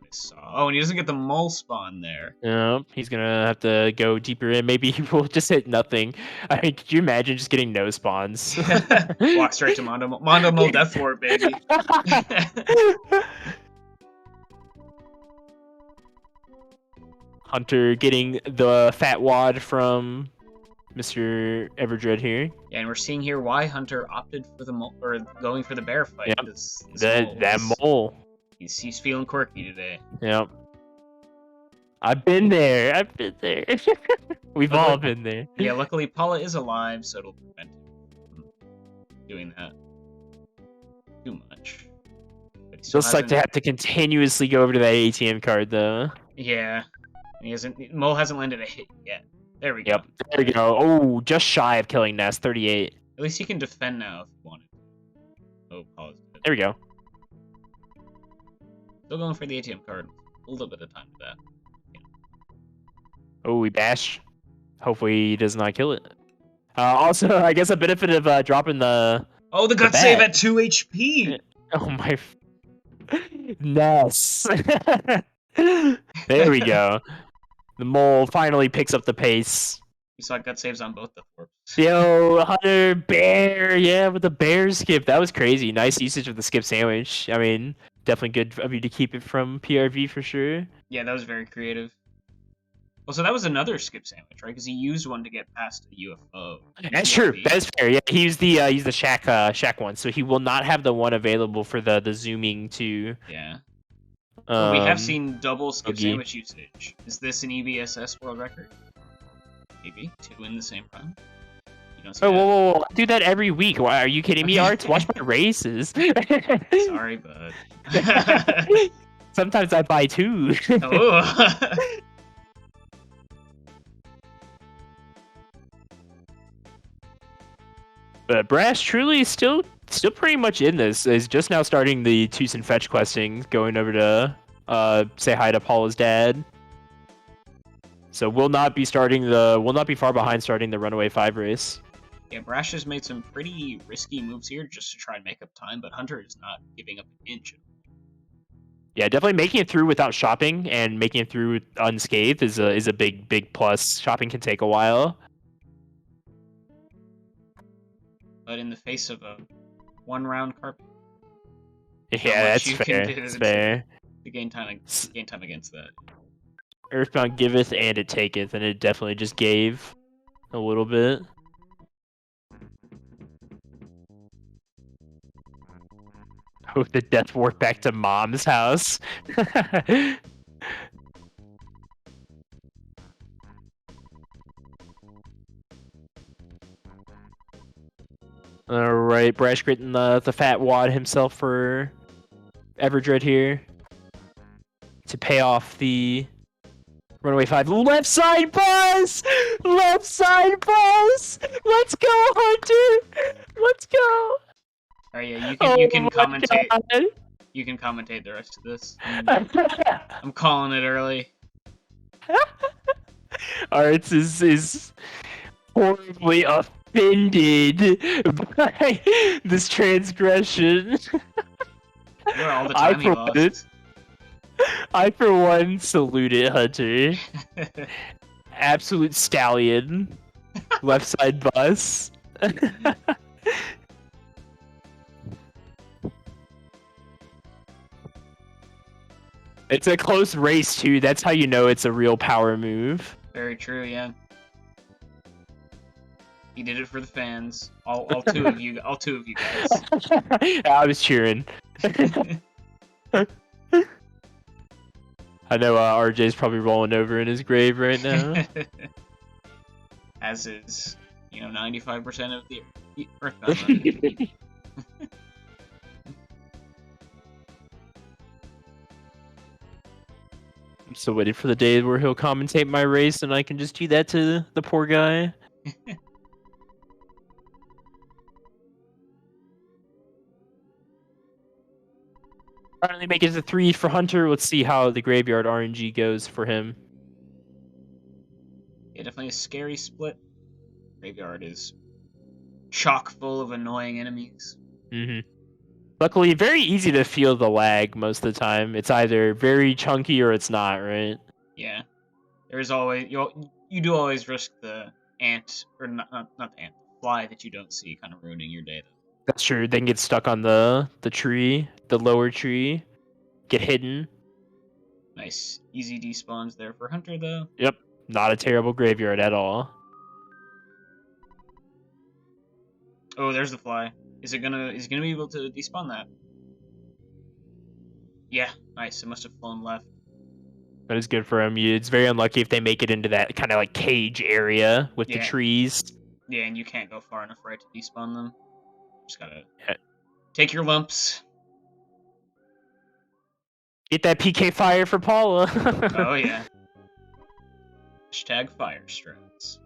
missaw. Oh, and he doesn't get the mole spawn there. No, he's gonna have to go deeper in. Maybe he will just hit nothing. I mean, could you imagine just getting no spawns? Walk straight to Mondo. Mondo Mole Death Ward, baby. Hunter getting the fat wad from Mr. Everdread here. Yeah, and we're seeing here why Hunter opted for the mole, or going for the bear fight. Yep. That mole. He's feeling quirky today. Yep. I've been there. I've been there. We've all been there. Yeah, luckily Paula is alive, so it'll prevent him from doing that too much. But Feels like to have to continuously go over to that ATM card, though. Yeah. Mole hasn't landed a hit yet. There we go. Yep. There we go. Oh, just shy of killing Nest, 38. At least he can defend now if he wanted. Oh, Paula's dead. There we go. Still going for the ATM card. A little bit of time to that. Oh, we bash. Hopefully he does not kill it. Also, I guess a benefit of dropping the... Oh, the gut save at 2 HP! Oh my... Ness. There we go. The mole finally picks up the pace. You saw gut saves on both the forks. Yo, Hunter, bear, yeah, with the bear skip. That was crazy. Nice usage of the skip sandwich. I mean, definitely good of you to keep it from PRV for sure. Yeah, that was very creative. Well, so that was another skip sandwich, right? Because he used one to get past a UFO. That's true. That is fair. Yeah, he used the shack one, so he will not have the one available for the zooming to. Yeah. Well, we have seen double skip sandwich usage. Is this an EBSS world record? Maybe 2 in the same run. You don't see that? Whoa! I do that every week. Why are you kidding me, Arts? Watch my races. Sorry, bud. Sometimes I buy 2. Oh. But Brash truly is still pretty much in this. Is just now starting the Tooth and Fetch questing, going over to say hi to Paula's dad. So we'll not be far behind starting the Runaway 5 race. Yeah, Brash has made some pretty risky moves here just to try and make up time, but Hunter is not giving up an inch. Yeah, definitely making it through without shopping and making it through unscathed is a big plus. Shopping can take a while. But in the face of a 1-round carpet, yeah, that's fair. That's fair. To gain time against that. Earthbound giveth and it taketh, and it definitely just gave a little bit. Oh, the death ward back to mom's house. Alright, Brash getting the fat wad himself for Everdread here to pay off the Runaway 5. Left side bus! Left side bus! Let's go, Hunter! Let's go! Oh yeah, you can commentate. God. You can commentate the rest of this. I'm calling it early. Arts is horribly offended by this transgression. All the time he lost. I for one salute it, Hunter. Absolute stallion. Left side bus. It's a close race too. That's how you know it's a real power move. Very true, yeah. He did it for the fans. All two of you guys. I was cheering. I know RJ's probably rolling over in his grave right now. As is, 95% of the Earthbound. 。 . . . . . . . . . . . . . . . . . . . . . . . . . . . . . . . . . . . . . . . . . . . . . . . . . . . . . . . I'm still waiting for the day where he'll commentate my race and I can just do that to the poor guy. Finally make it to 3 for Hunter. Let's see how the graveyard RNG goes for him. Yeah, definitely a scary split. Graveyard is chock full of annoying enemies. Luckily, very easy to feel the lag most of the time. It's either very chunky or it's not, right? Yeah, there's always you do always risk the ant or not the ant, the fly that you don't see, kind of ruining your day. That's true. They can get stuck on the tree, the lower tree, get hidden. Nice, easy despawns there for Hunter though. Yep, not a terrible graveyard at all. Oh, there's the fly. Is he gonna be able to despawn that? Yeah, nice. It must have flown left. That is good for him. It's very unlucky if they make it into that kind of like cage area with the trees. Yeah, and you can't go far enough right to despawn them. Just gotta Yeah. take your lumps. Get that PK fire for Paula. Oh yeah. Hashtag fire strats.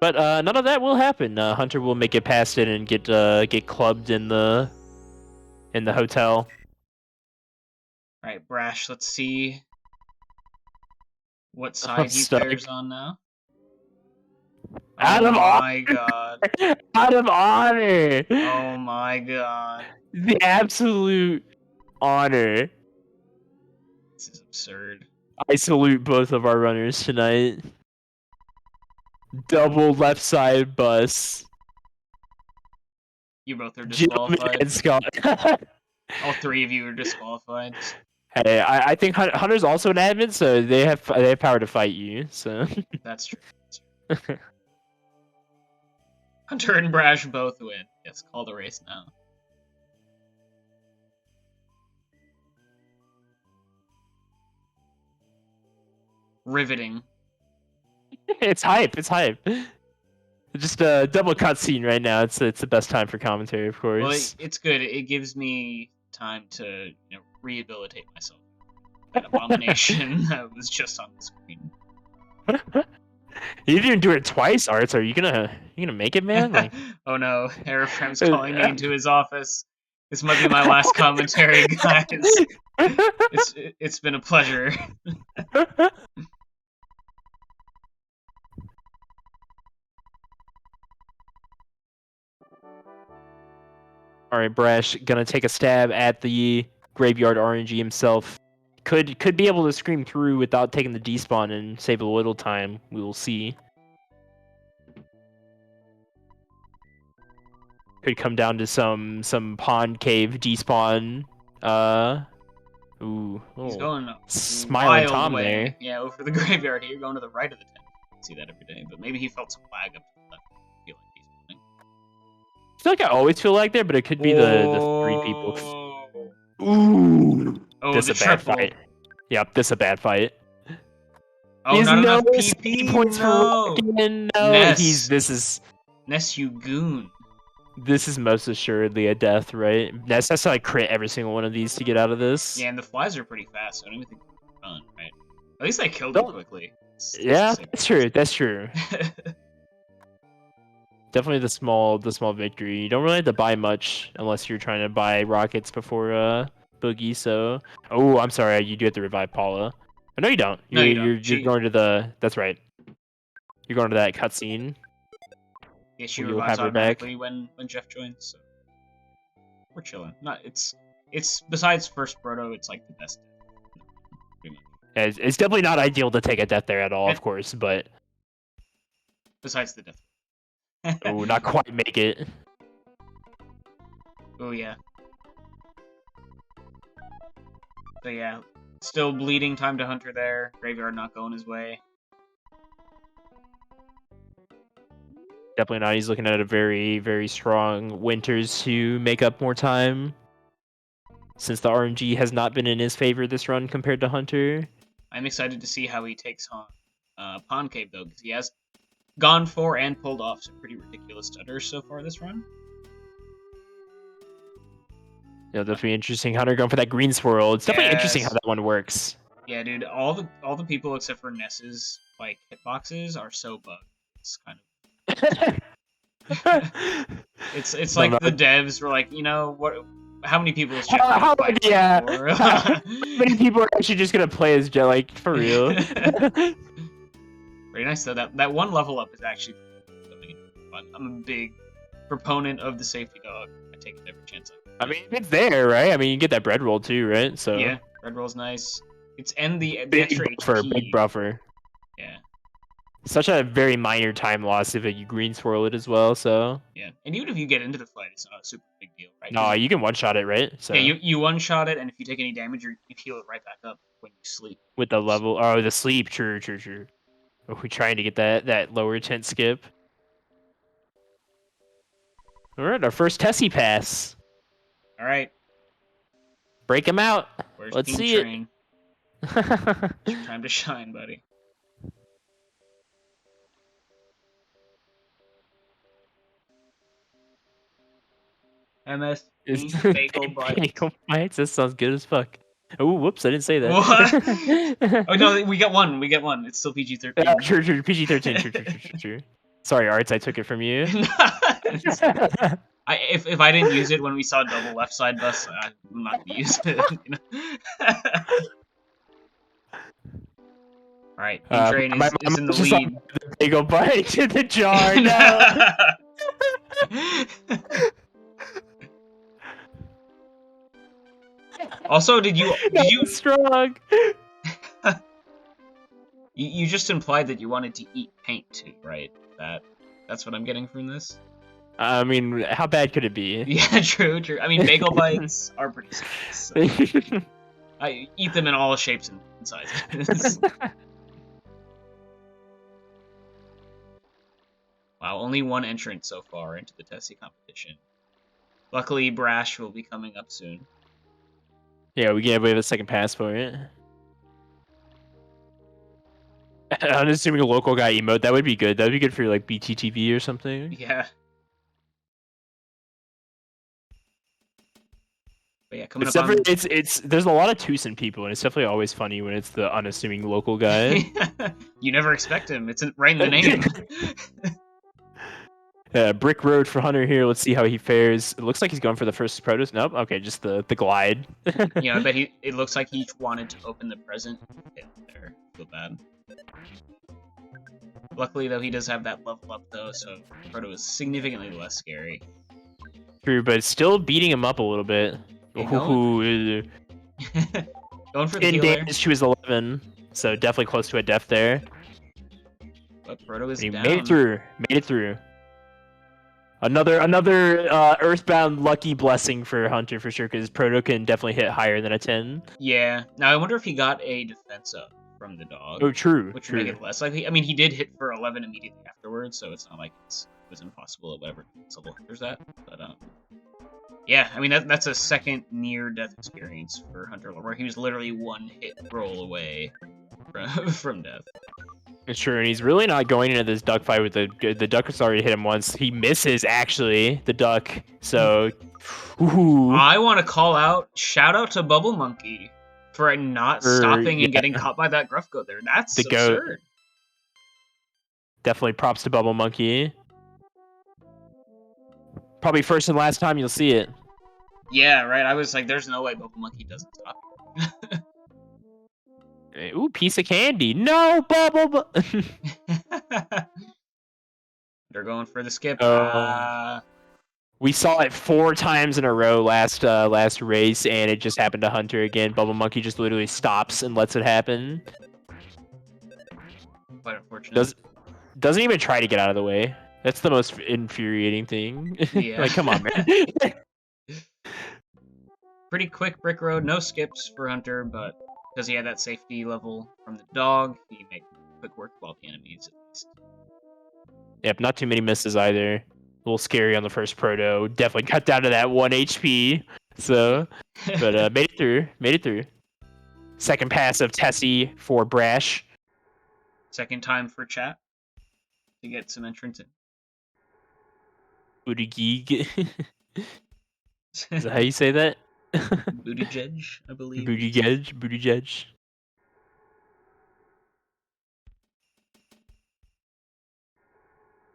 But none of that will happen. Hunter will make it past it and get clubbed in the hotel. All right, Brash. Let's see what side he fares on now. Out of my god. Out of honor. Oh my god. The absolute honor. This is absurd. I salute both of our runners tonight. Double left side bus. You both are disqualified. And Scott. All 3 of you are disqualified. Hey, I think Hunter's also an admin, so they have power to fight you. So that's true. Hunter and Brash both win. Yes, call the race now. Riveting. It's hype. It's hype. Just a double cutscene right now. It's the best time for commentary, of course. Well, it's good. It gives me time to rehabilitate myself. That abomination that was just on the screen. You didn't do it twice, Arts. Are you gonna make it, man? Like... Oh no, Aerofram's calling me into his office. This might be my last commentary, guys. It's been a pleasure. All right, Brash, gonna take a stab at the graveyard RNG himself. Could be able to scream through without taking the despawn and save a little time. We will see. Could come down to some pond cave despawn. Ooh. He's going Smiling Tom way. there. Yeah, over the graveyard here, going to the right of the tent. See that every day, but maybe he felt some lag up to the left. I feel like he's running. I feel like I always feel like there, but it could be the 3 people. Ooh. Oh, this is a bad fight. Yep, this a bad fight. Oh, he's not no enough PP. points No. For no. Ness. This is Ness, you goon. This is most assuredly a death, right? Ness has to like crit every single one of these to get out of this. Yeah, and the flies are pretty fast. So I don't even think they can run, right? At least I killed him quickly. Yeah, that's true. That's true. Definitely the small victory. You don't really have to buy much unless you're trying to buy rockets before Boogey. So, oh, I'm sorry. You do have to revive Paula. Oh, no, you don't. You're going to the. That's right. You're going to that cutscene. Yeah, she revives automatically when Jeff joins. So we're chilling. It's besides first Proto, it's like the best. Yeah, it's definitely not ideal to take a death there at all, of course, but besides the death. Oh, not quite make it. Oh yeah. So yeah, still bleeding time to Hunter there. Graveyard not going his way. Definitely not. He's looking at a very, very strong Winters to make up more time. Since the RNG has not been in his favor this run compared to Hunter. I'm excited to see how he takes on Pond Cave, though, because he has gone for and pulled off some pretty ridiculous stutters so far this run. Yeah, definitely interesting. Hunter going for that green swirl. It's definitely interesting how Yes. that one works. Yeah, dude. All the people except for Ness's like hitboxes are so bugged. It's kind of. It's No, no. like the devs were like, you know what? How many people is Jet gonna How, fight yeah. for? How many people are actually just gonna play as Jet? Like for real? Very nice though. That one level up is actually fun. I'm a big proponent of the safety dog. I take it every chance I I mean, it's there, right? I mean, you get that bread roll too, right? So Yeah, red roll's nice. It's and the big extra buffer, HP. big buffer. Yeah, Such a very minor time loss if you green swirl it as well. So yeah. And even if you get into the fight, it's not a super big deal, right? no, you can one shot it, right? So Yeah, you one shot it, and if you take any damage, you heal it right back up when you sleep. with the level, oh, the sleep, true. Are we trying to get that lower tent skip? All right, our first Tessie pass. All right, Break him out. where's Let's Team see it. Train? It's your time to shine, buddy. MS It's Bagel Bites. bagel bites. That sounds good as fuck. Oh, whoops! I didn't say that. What? Oh no, we get one. We get one. It's still PG-13. True. PG-13. True. Sorry, Arts. I took it from you. If I didn't use it when we saw double left side bus, I'm not gonna use it. You know? All right, Team Train is in the just lead. The bagel bite to the jar. No. Also, did you strong? you just implied that you wanted to eat paint too, right? That's what I'm getting from this. I mean, how bad could it be? Yeah, true. I mean, bagel bites are pretty serious. So I eat them in all shapes and sizes. Wow, only one entrant so far into the Tessie competition. Luckily, Brash will be coming up soon. Yeah, we have a second pass for it. Unassuming a local guy emote, that would be good. That would be good for like BTTV or something. Yeah. But yeah, coming up on... it's there's a lot of Tucson people, and it's definitely always funny when it's the unassuming local guy. You never expect him. It's right in the name. Brick road for Hunter here. Let's see how he fares. It looks like he's going for the first Protoss. Nope. Okay, just the glide. Yeah, I bet it looks like he wanted to open the present. Okay, there. Feel bad. Luckily, though, he does have that level up, though, so Proto is significantly less scary. True, but still beating him up a little bit. Going for the 10 healer. damage to his 11, so definitely close to a death there. But Proto is And he down. made it through. Another Earthbound lucky blessing for Hunter for sure, because Proto can definitely hit higher than a 10. Yeah. Now I wonder if he got a defense up from the dog. Oh, true. Which would make it less likely. I mean, he did hit for 11 immediately afterwards, so it's not like it was impossible at whatever level Hunter's at. But yeah, I mean that's a second near-death experience for Hunter, where he was literally one hit roll away from death. It's true, and he's really not going into this duck fight with the duck has already hit him once. He misses actually the duck, so. Ooh. I want to shout out to Bubble Monkey for not stopping and getting caught by that gruff goat there. That's the absurd. Goat. Definitely props to Bubble Monkey. Probably first and last time you'll see it. Yeah, right. I was like, there's no way Bubble Monkey doesn't stop. Ooh, piece of candy. No, Bubble. They're going for the skip. We saw it 4 times in a row last race, and it just happened to Hunter again. Bubble Monkey just literally stops and lets it happen. Quite unfortunate. Doesn't even try to get out of the way. That's the most infuriating thing. Yeah. Like, come on, man. Pretty quick brick road, no skips for Hunter, but because he had that safety level from the dog, he made quick work of all the enemies at least. Yep, not too many misses either. A little scary on the first Proto. Definitely cut down to that 1 HP. So, but made it through. Second pass of Tessie for Brash. Second time for chat to get some entrance in. Boogey. Is that how you say that? Booty Judge, I believe. Booty judge, booty judge.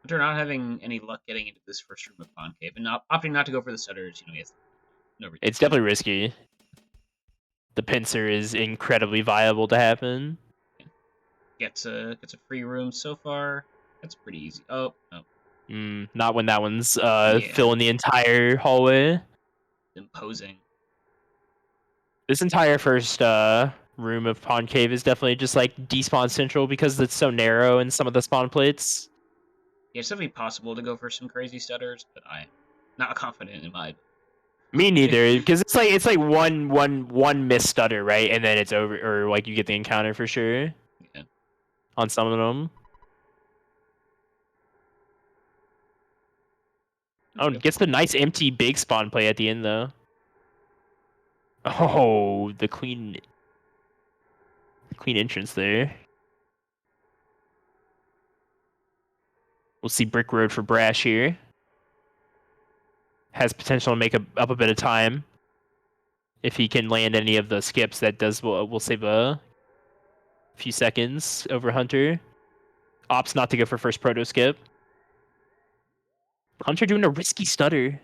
Hunter not having any luck getting into this first room of Concave and opting not to go for the stutters, he has no reason. It's definitely risky. The pincer is incredibly viable to happen. Gets a free room so far. That's pretty easy. Oh no. Not when that one's filling the entire hallway. Imposing. This entire first room of Pawn Cave is definitely just like despawn central because it's so narrow in some of the spawn plates. Yeah, it's definitely possible to go for some crazy stutters, but I'm not confident in my. Me neither, because it's like one miss stutter, right, and then it's over, or like you get the encounter for sure. Yeah. On some of them. Oh, gets the nice empty big spawn play at the end though. Oh, the clean entrance there. We'll see Brick Road for Brash here. Has potential to make up a bit of time. If he can land any of the skips, that will save a few seconds over Hunter. Opts not to go for first proto skip. Hunter doing a risky stutter.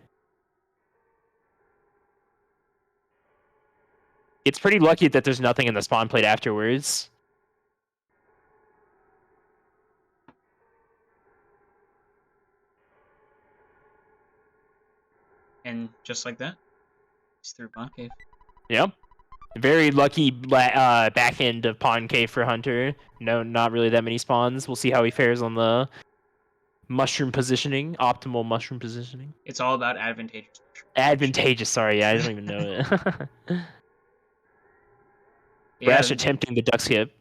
It's pretty lucky that there's nothing in the spawn plate afterwards. And just like that, he's through Pawn Cave. Yep. Very lucky back end of Pawn Cave for Hunter. No, not really that many spawns. We'll see how he fares on the mushroom positioning, optimal mushroom positioning. It's all about advantageous. Advantageous, sorry, yeah, I don't even know it. Brash attempting the duck skip.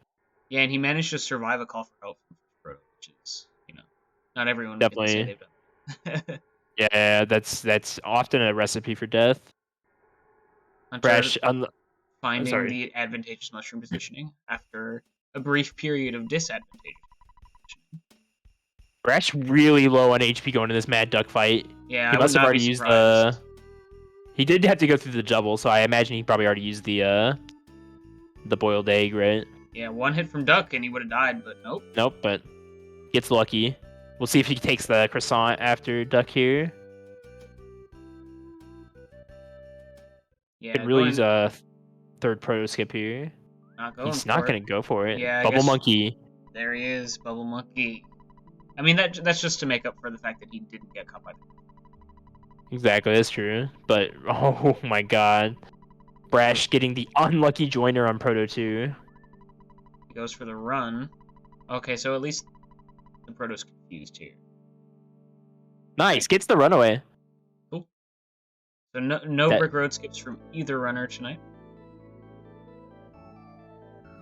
Yeah, and he managed to survive a call for help from Proto, which is, not everyone Definitely. can say they've done. Yeah, that's often a recipe for death. Hunter Brash finding the advantageous mushroom positioning after a brief period of disadvantageous. Brash really low on HP going into this Mad Duck fight. Yeah, he must have already used the. He did have to go through the double, so I imagine he probably already used the boiled egg, right? Yeah, one hit from Duck and he would have died, but nope. Nope, but gets lucky. We'll see if he takes the croissant after Duck here. Yeah, could really use a third proto skip here. He's not going to go for it. Yeah, Bubble Monkey. There he is, Bubble Monkey. I mean, that's just to make up for the fact that he didn't get caught by the... Exactly, that's true. But, oh my god. Brash getting the unlucky joiner on Proto 2. He goes for the run. Okay, so at least the Proto's confused here. Nice, gets the runaway. Cool. So no Brick Road skips from either runner tonight.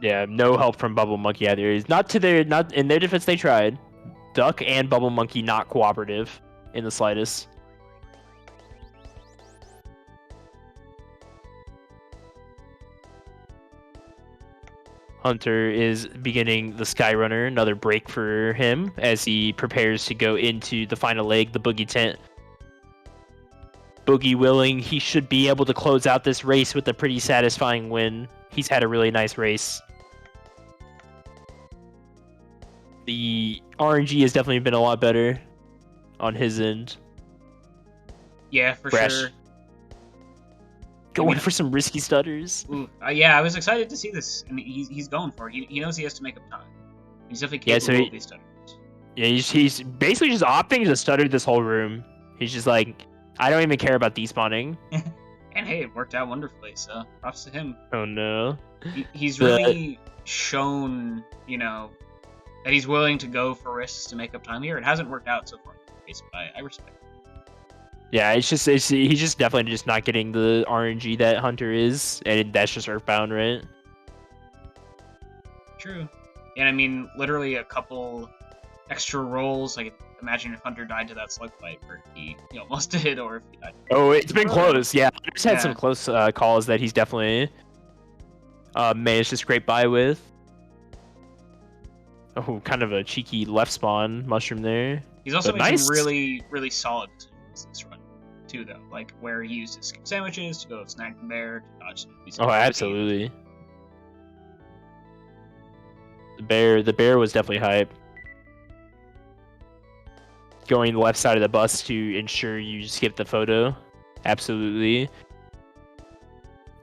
Yeah, no help from Bubble Monkey either. Not in their defense, they tried. Duck and Bubble Monkey not cooperative in the slightest. Hunter is beginning the Skyrunner, another break for him as he prepares to go into the final leg, the Boogey tent. Boogey willing, he should be able to close out this race with a pretty satisfying win. He's had a really nice race. The RNG has definitely been a lot better on his end. Yeah, for sure. Going for some risky stutters. Ooh, yeah, I was excited to see this. I mean, he's going for it. He knows he has to make up time. He's definitely capable of these stutters. Yeah, he's basically just opting to stutter this whole room. He's just like, I don't even care about despawning. And hey, it worked out wonderfully, so props to him. Oh no. He's really shown, that he's willing to go for risks to make up time here. It hasn't worked out so far, but I respect it. Yeah, he's just definitely just not getting the RNG that Hunter is, and that's just Earthbound, right? True. And I mean, literally a couple extra rolls. Like, imagine if Hunter died to that slug fight where he almost did, or if he died. Oh, it's been close. Yeah, Hunter's had some close calls that he's definitely managed to scrape by with. Oh, kind of a cheeky left spawn mushroom there. He's also made some really, really solid decisions this run. too, though. Like where he used his sandwiches to go snag the bear, to dodge the Oh, absolutely. The bear was definitely hype. Going the left side of the bus to ensure you skip the photo. Absolutely.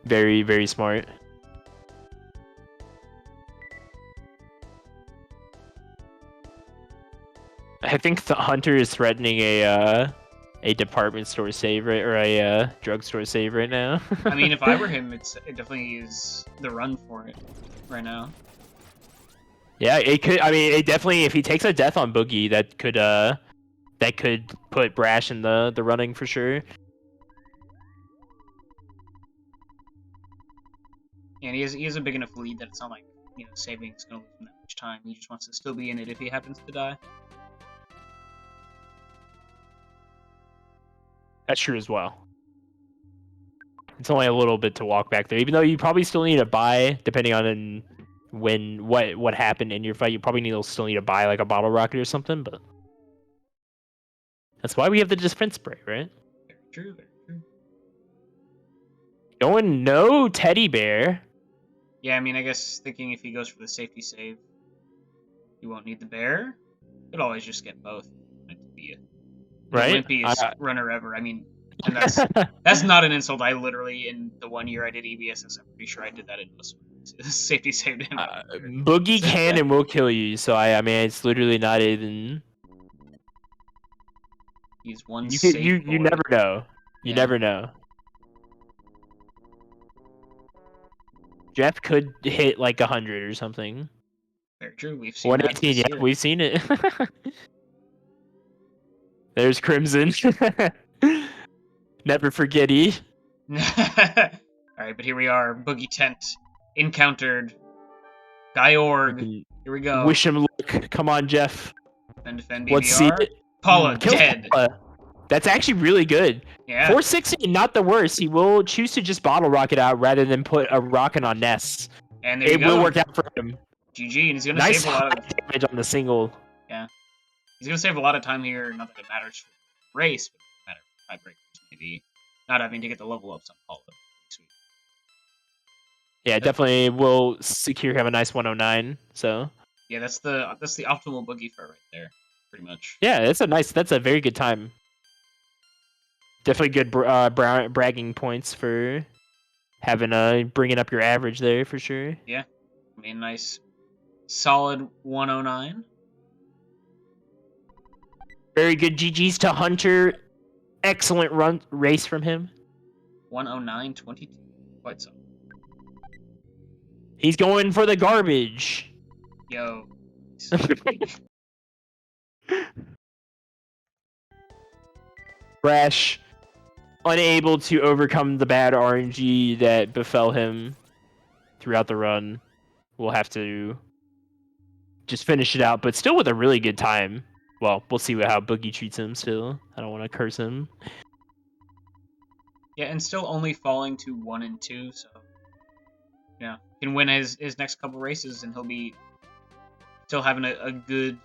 Very, very smart. I think the Hunter is threatening a department store save, right, or a drugstore save right now. I mean, if I were him, it definitely is the run for it right now. Yeah, it could. I mean, it definitely. If he takes a death on Boogey, that could put Brash in the running for sure. And he has a big enough lead that it's not like, you know, saving is going to lose him that much time. He just wants to still be in it if he happens to die. That's true as well. It's only a little bit to walk back there, even though you probably still need to buy, depending on what happened in your fight. You probably still need to buy like a bottle rocket or something, but that's why we have the defense spray, right? Very true, very true. Going no teddy bear. Yeah, I mean, I guess thinking if he goes for the safety save, he won't need the bear. Could always just get both. Meant to be the Right? limpiest runner ever. I mean, and that's not an insult. I literally, in the 1 year I did EBSS, I'm pretty sure I did that in most safety saved him. Boogey can and will kill you, so I mean, it's literally not even. He's one. You never know. You never know. Jeff could hit like 100 or something. Very true. We've seen 118. Yeah, we've seen it. There's Crimson. Never forgetty. Alright, but here we are. Boogey Tent encountered. Diorg. Here we go. Wish him luck. Come on, Jeff. Defend BBR. Let's see it. Paula dead. Paula. That's actually really good. Yeah. 460, not the worst. He will choose to just bottle rocket out rather than put a rocket on Ness. And there you go. It will work out for him. GG, and he's gonna Nice save a lot of damage on the single. Yeah. He's gonna save a lot of time here. Not that it matters for the race, but it matters for tiebreakers, maybe. Not having to get the level ups on Paula. Sweet. Yeah, definitely will secure him a nice 109. So. Yeah, that's the optimal Boogey for right there, pretty much. Yeah, that's a very good time. Definitely good bragging points for having bringing up your average there for sure. Yeah, I mean, nice, solid 109. Very good GGs to Hunter. Excellent race from him. 109.22, quite so. He's going for the garbage. Yo. Brash, unable to overcome the bad RNG that befell him throughout the run, will have to just finish it out, but still with a really good time. Well, we'll see how Boogey treats him still. I don't want to curse him. Yeah, and still only falling to 1 and 2, so yeah, can win his next couple races, and he'll be still having a good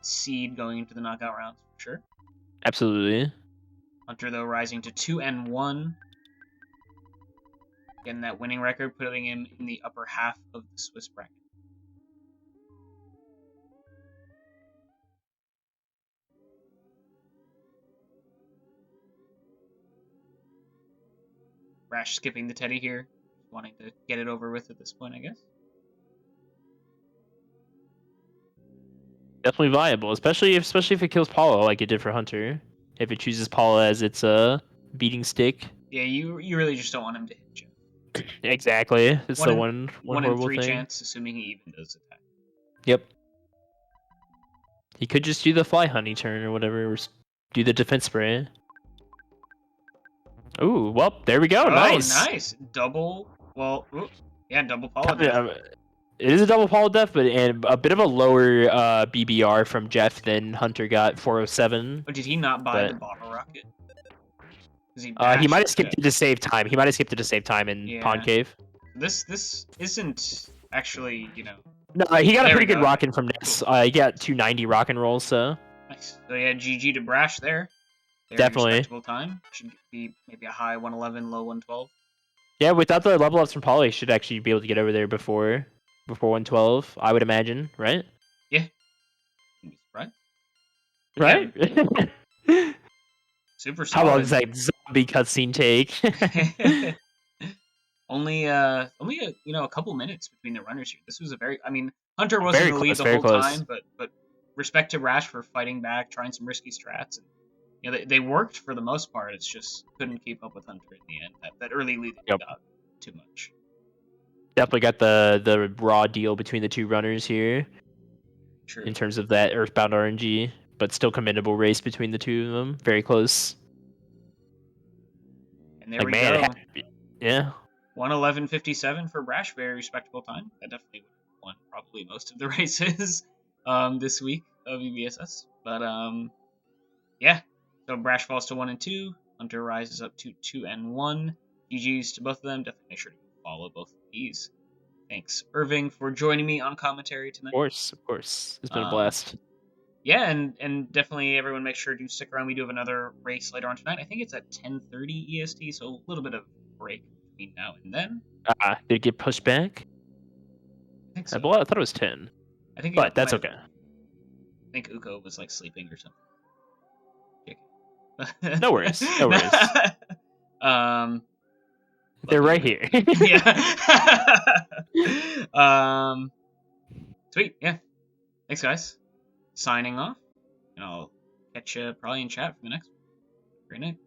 seed going into the knockout rounds for sure. Absolutely. Hunter though rising to 2 and 1, getting that winning record, putting him in the upper half of the Swiss bracket. Brash skipping the Teddy here, wanting to get it over with at this point, I guess. Definitely viable, especially if it kills Paula like it did for Hunter. If it chooses Paula as its beating stick. Yeah, you really just don't want him to hit you. Exactly. It's the one in horrible 3 thing. chance, assuming he even does attack. Yep. He could just do the fly honey turn or whatever, or do the defense spray. Ooh, well, there we go. Oh, nice. Double. Well, yeah, double Paula death. It is a double Paula death, but and a bit of a lower BBR from Jeff than Hunter got, 407. But did he not buy the bottle rocket? He might have skipped it to save time. He might have skipped it to save time in Pond Cave. This isn't actually, you know. No, he got a pretty good rockin' from Ness. He got 290 rock and rolls, so. Nice. So yeah, GG to Brash there. Very Definitely. respectable time. Should be maybe a high 111, low 112. Yeah, without the level ups from Poly, should actually be able to get over there before 112. I would imagine, right? Yeah. Wouldn't be surprised. Right. Super How long solid. does that zombie cutscene take? only a couple minutes between the runners here. This was a very, I mean, Hunter was in Very the lead close, the very whole close. time, but respect to Rash for fighting back, trying some risky strats. And, they worked for the most part. It's just couldn't keep up with Hunter in the end. That early lead Yep. got too much. Definitely got the raw deal between the two runners here True. in terms of that Earthbound RNG, but still commendable race between the two of them. Very close. And there Like, we man, go. yeah. 111.57 for Brash, very respectable time. That definitely would have won probably most of the races this week of EBSS. But yeah. So Brash falls to 1 and 2. Hunter rises up to 2 and 1. GG's to both of them. Definitely make sure to follow both of these. Thanks, Irving, for joining me on commentary tonight. Of course. It's been a blast. Yeah, and definitely everyone make sure to stick around. We do have another race later on tonight. I think it's at 10:30 EST, so a little bit of break between now and then. Did it get pushed back? I think so. I thought it was 10. I think But that's okay. I think Uko was like sleeping or something. No worries. No worries. They're right here. Yeah. Sweet. Yeah. Thanks, guys. Signing off. And I'll catch you probably in chat for the next one. Great night.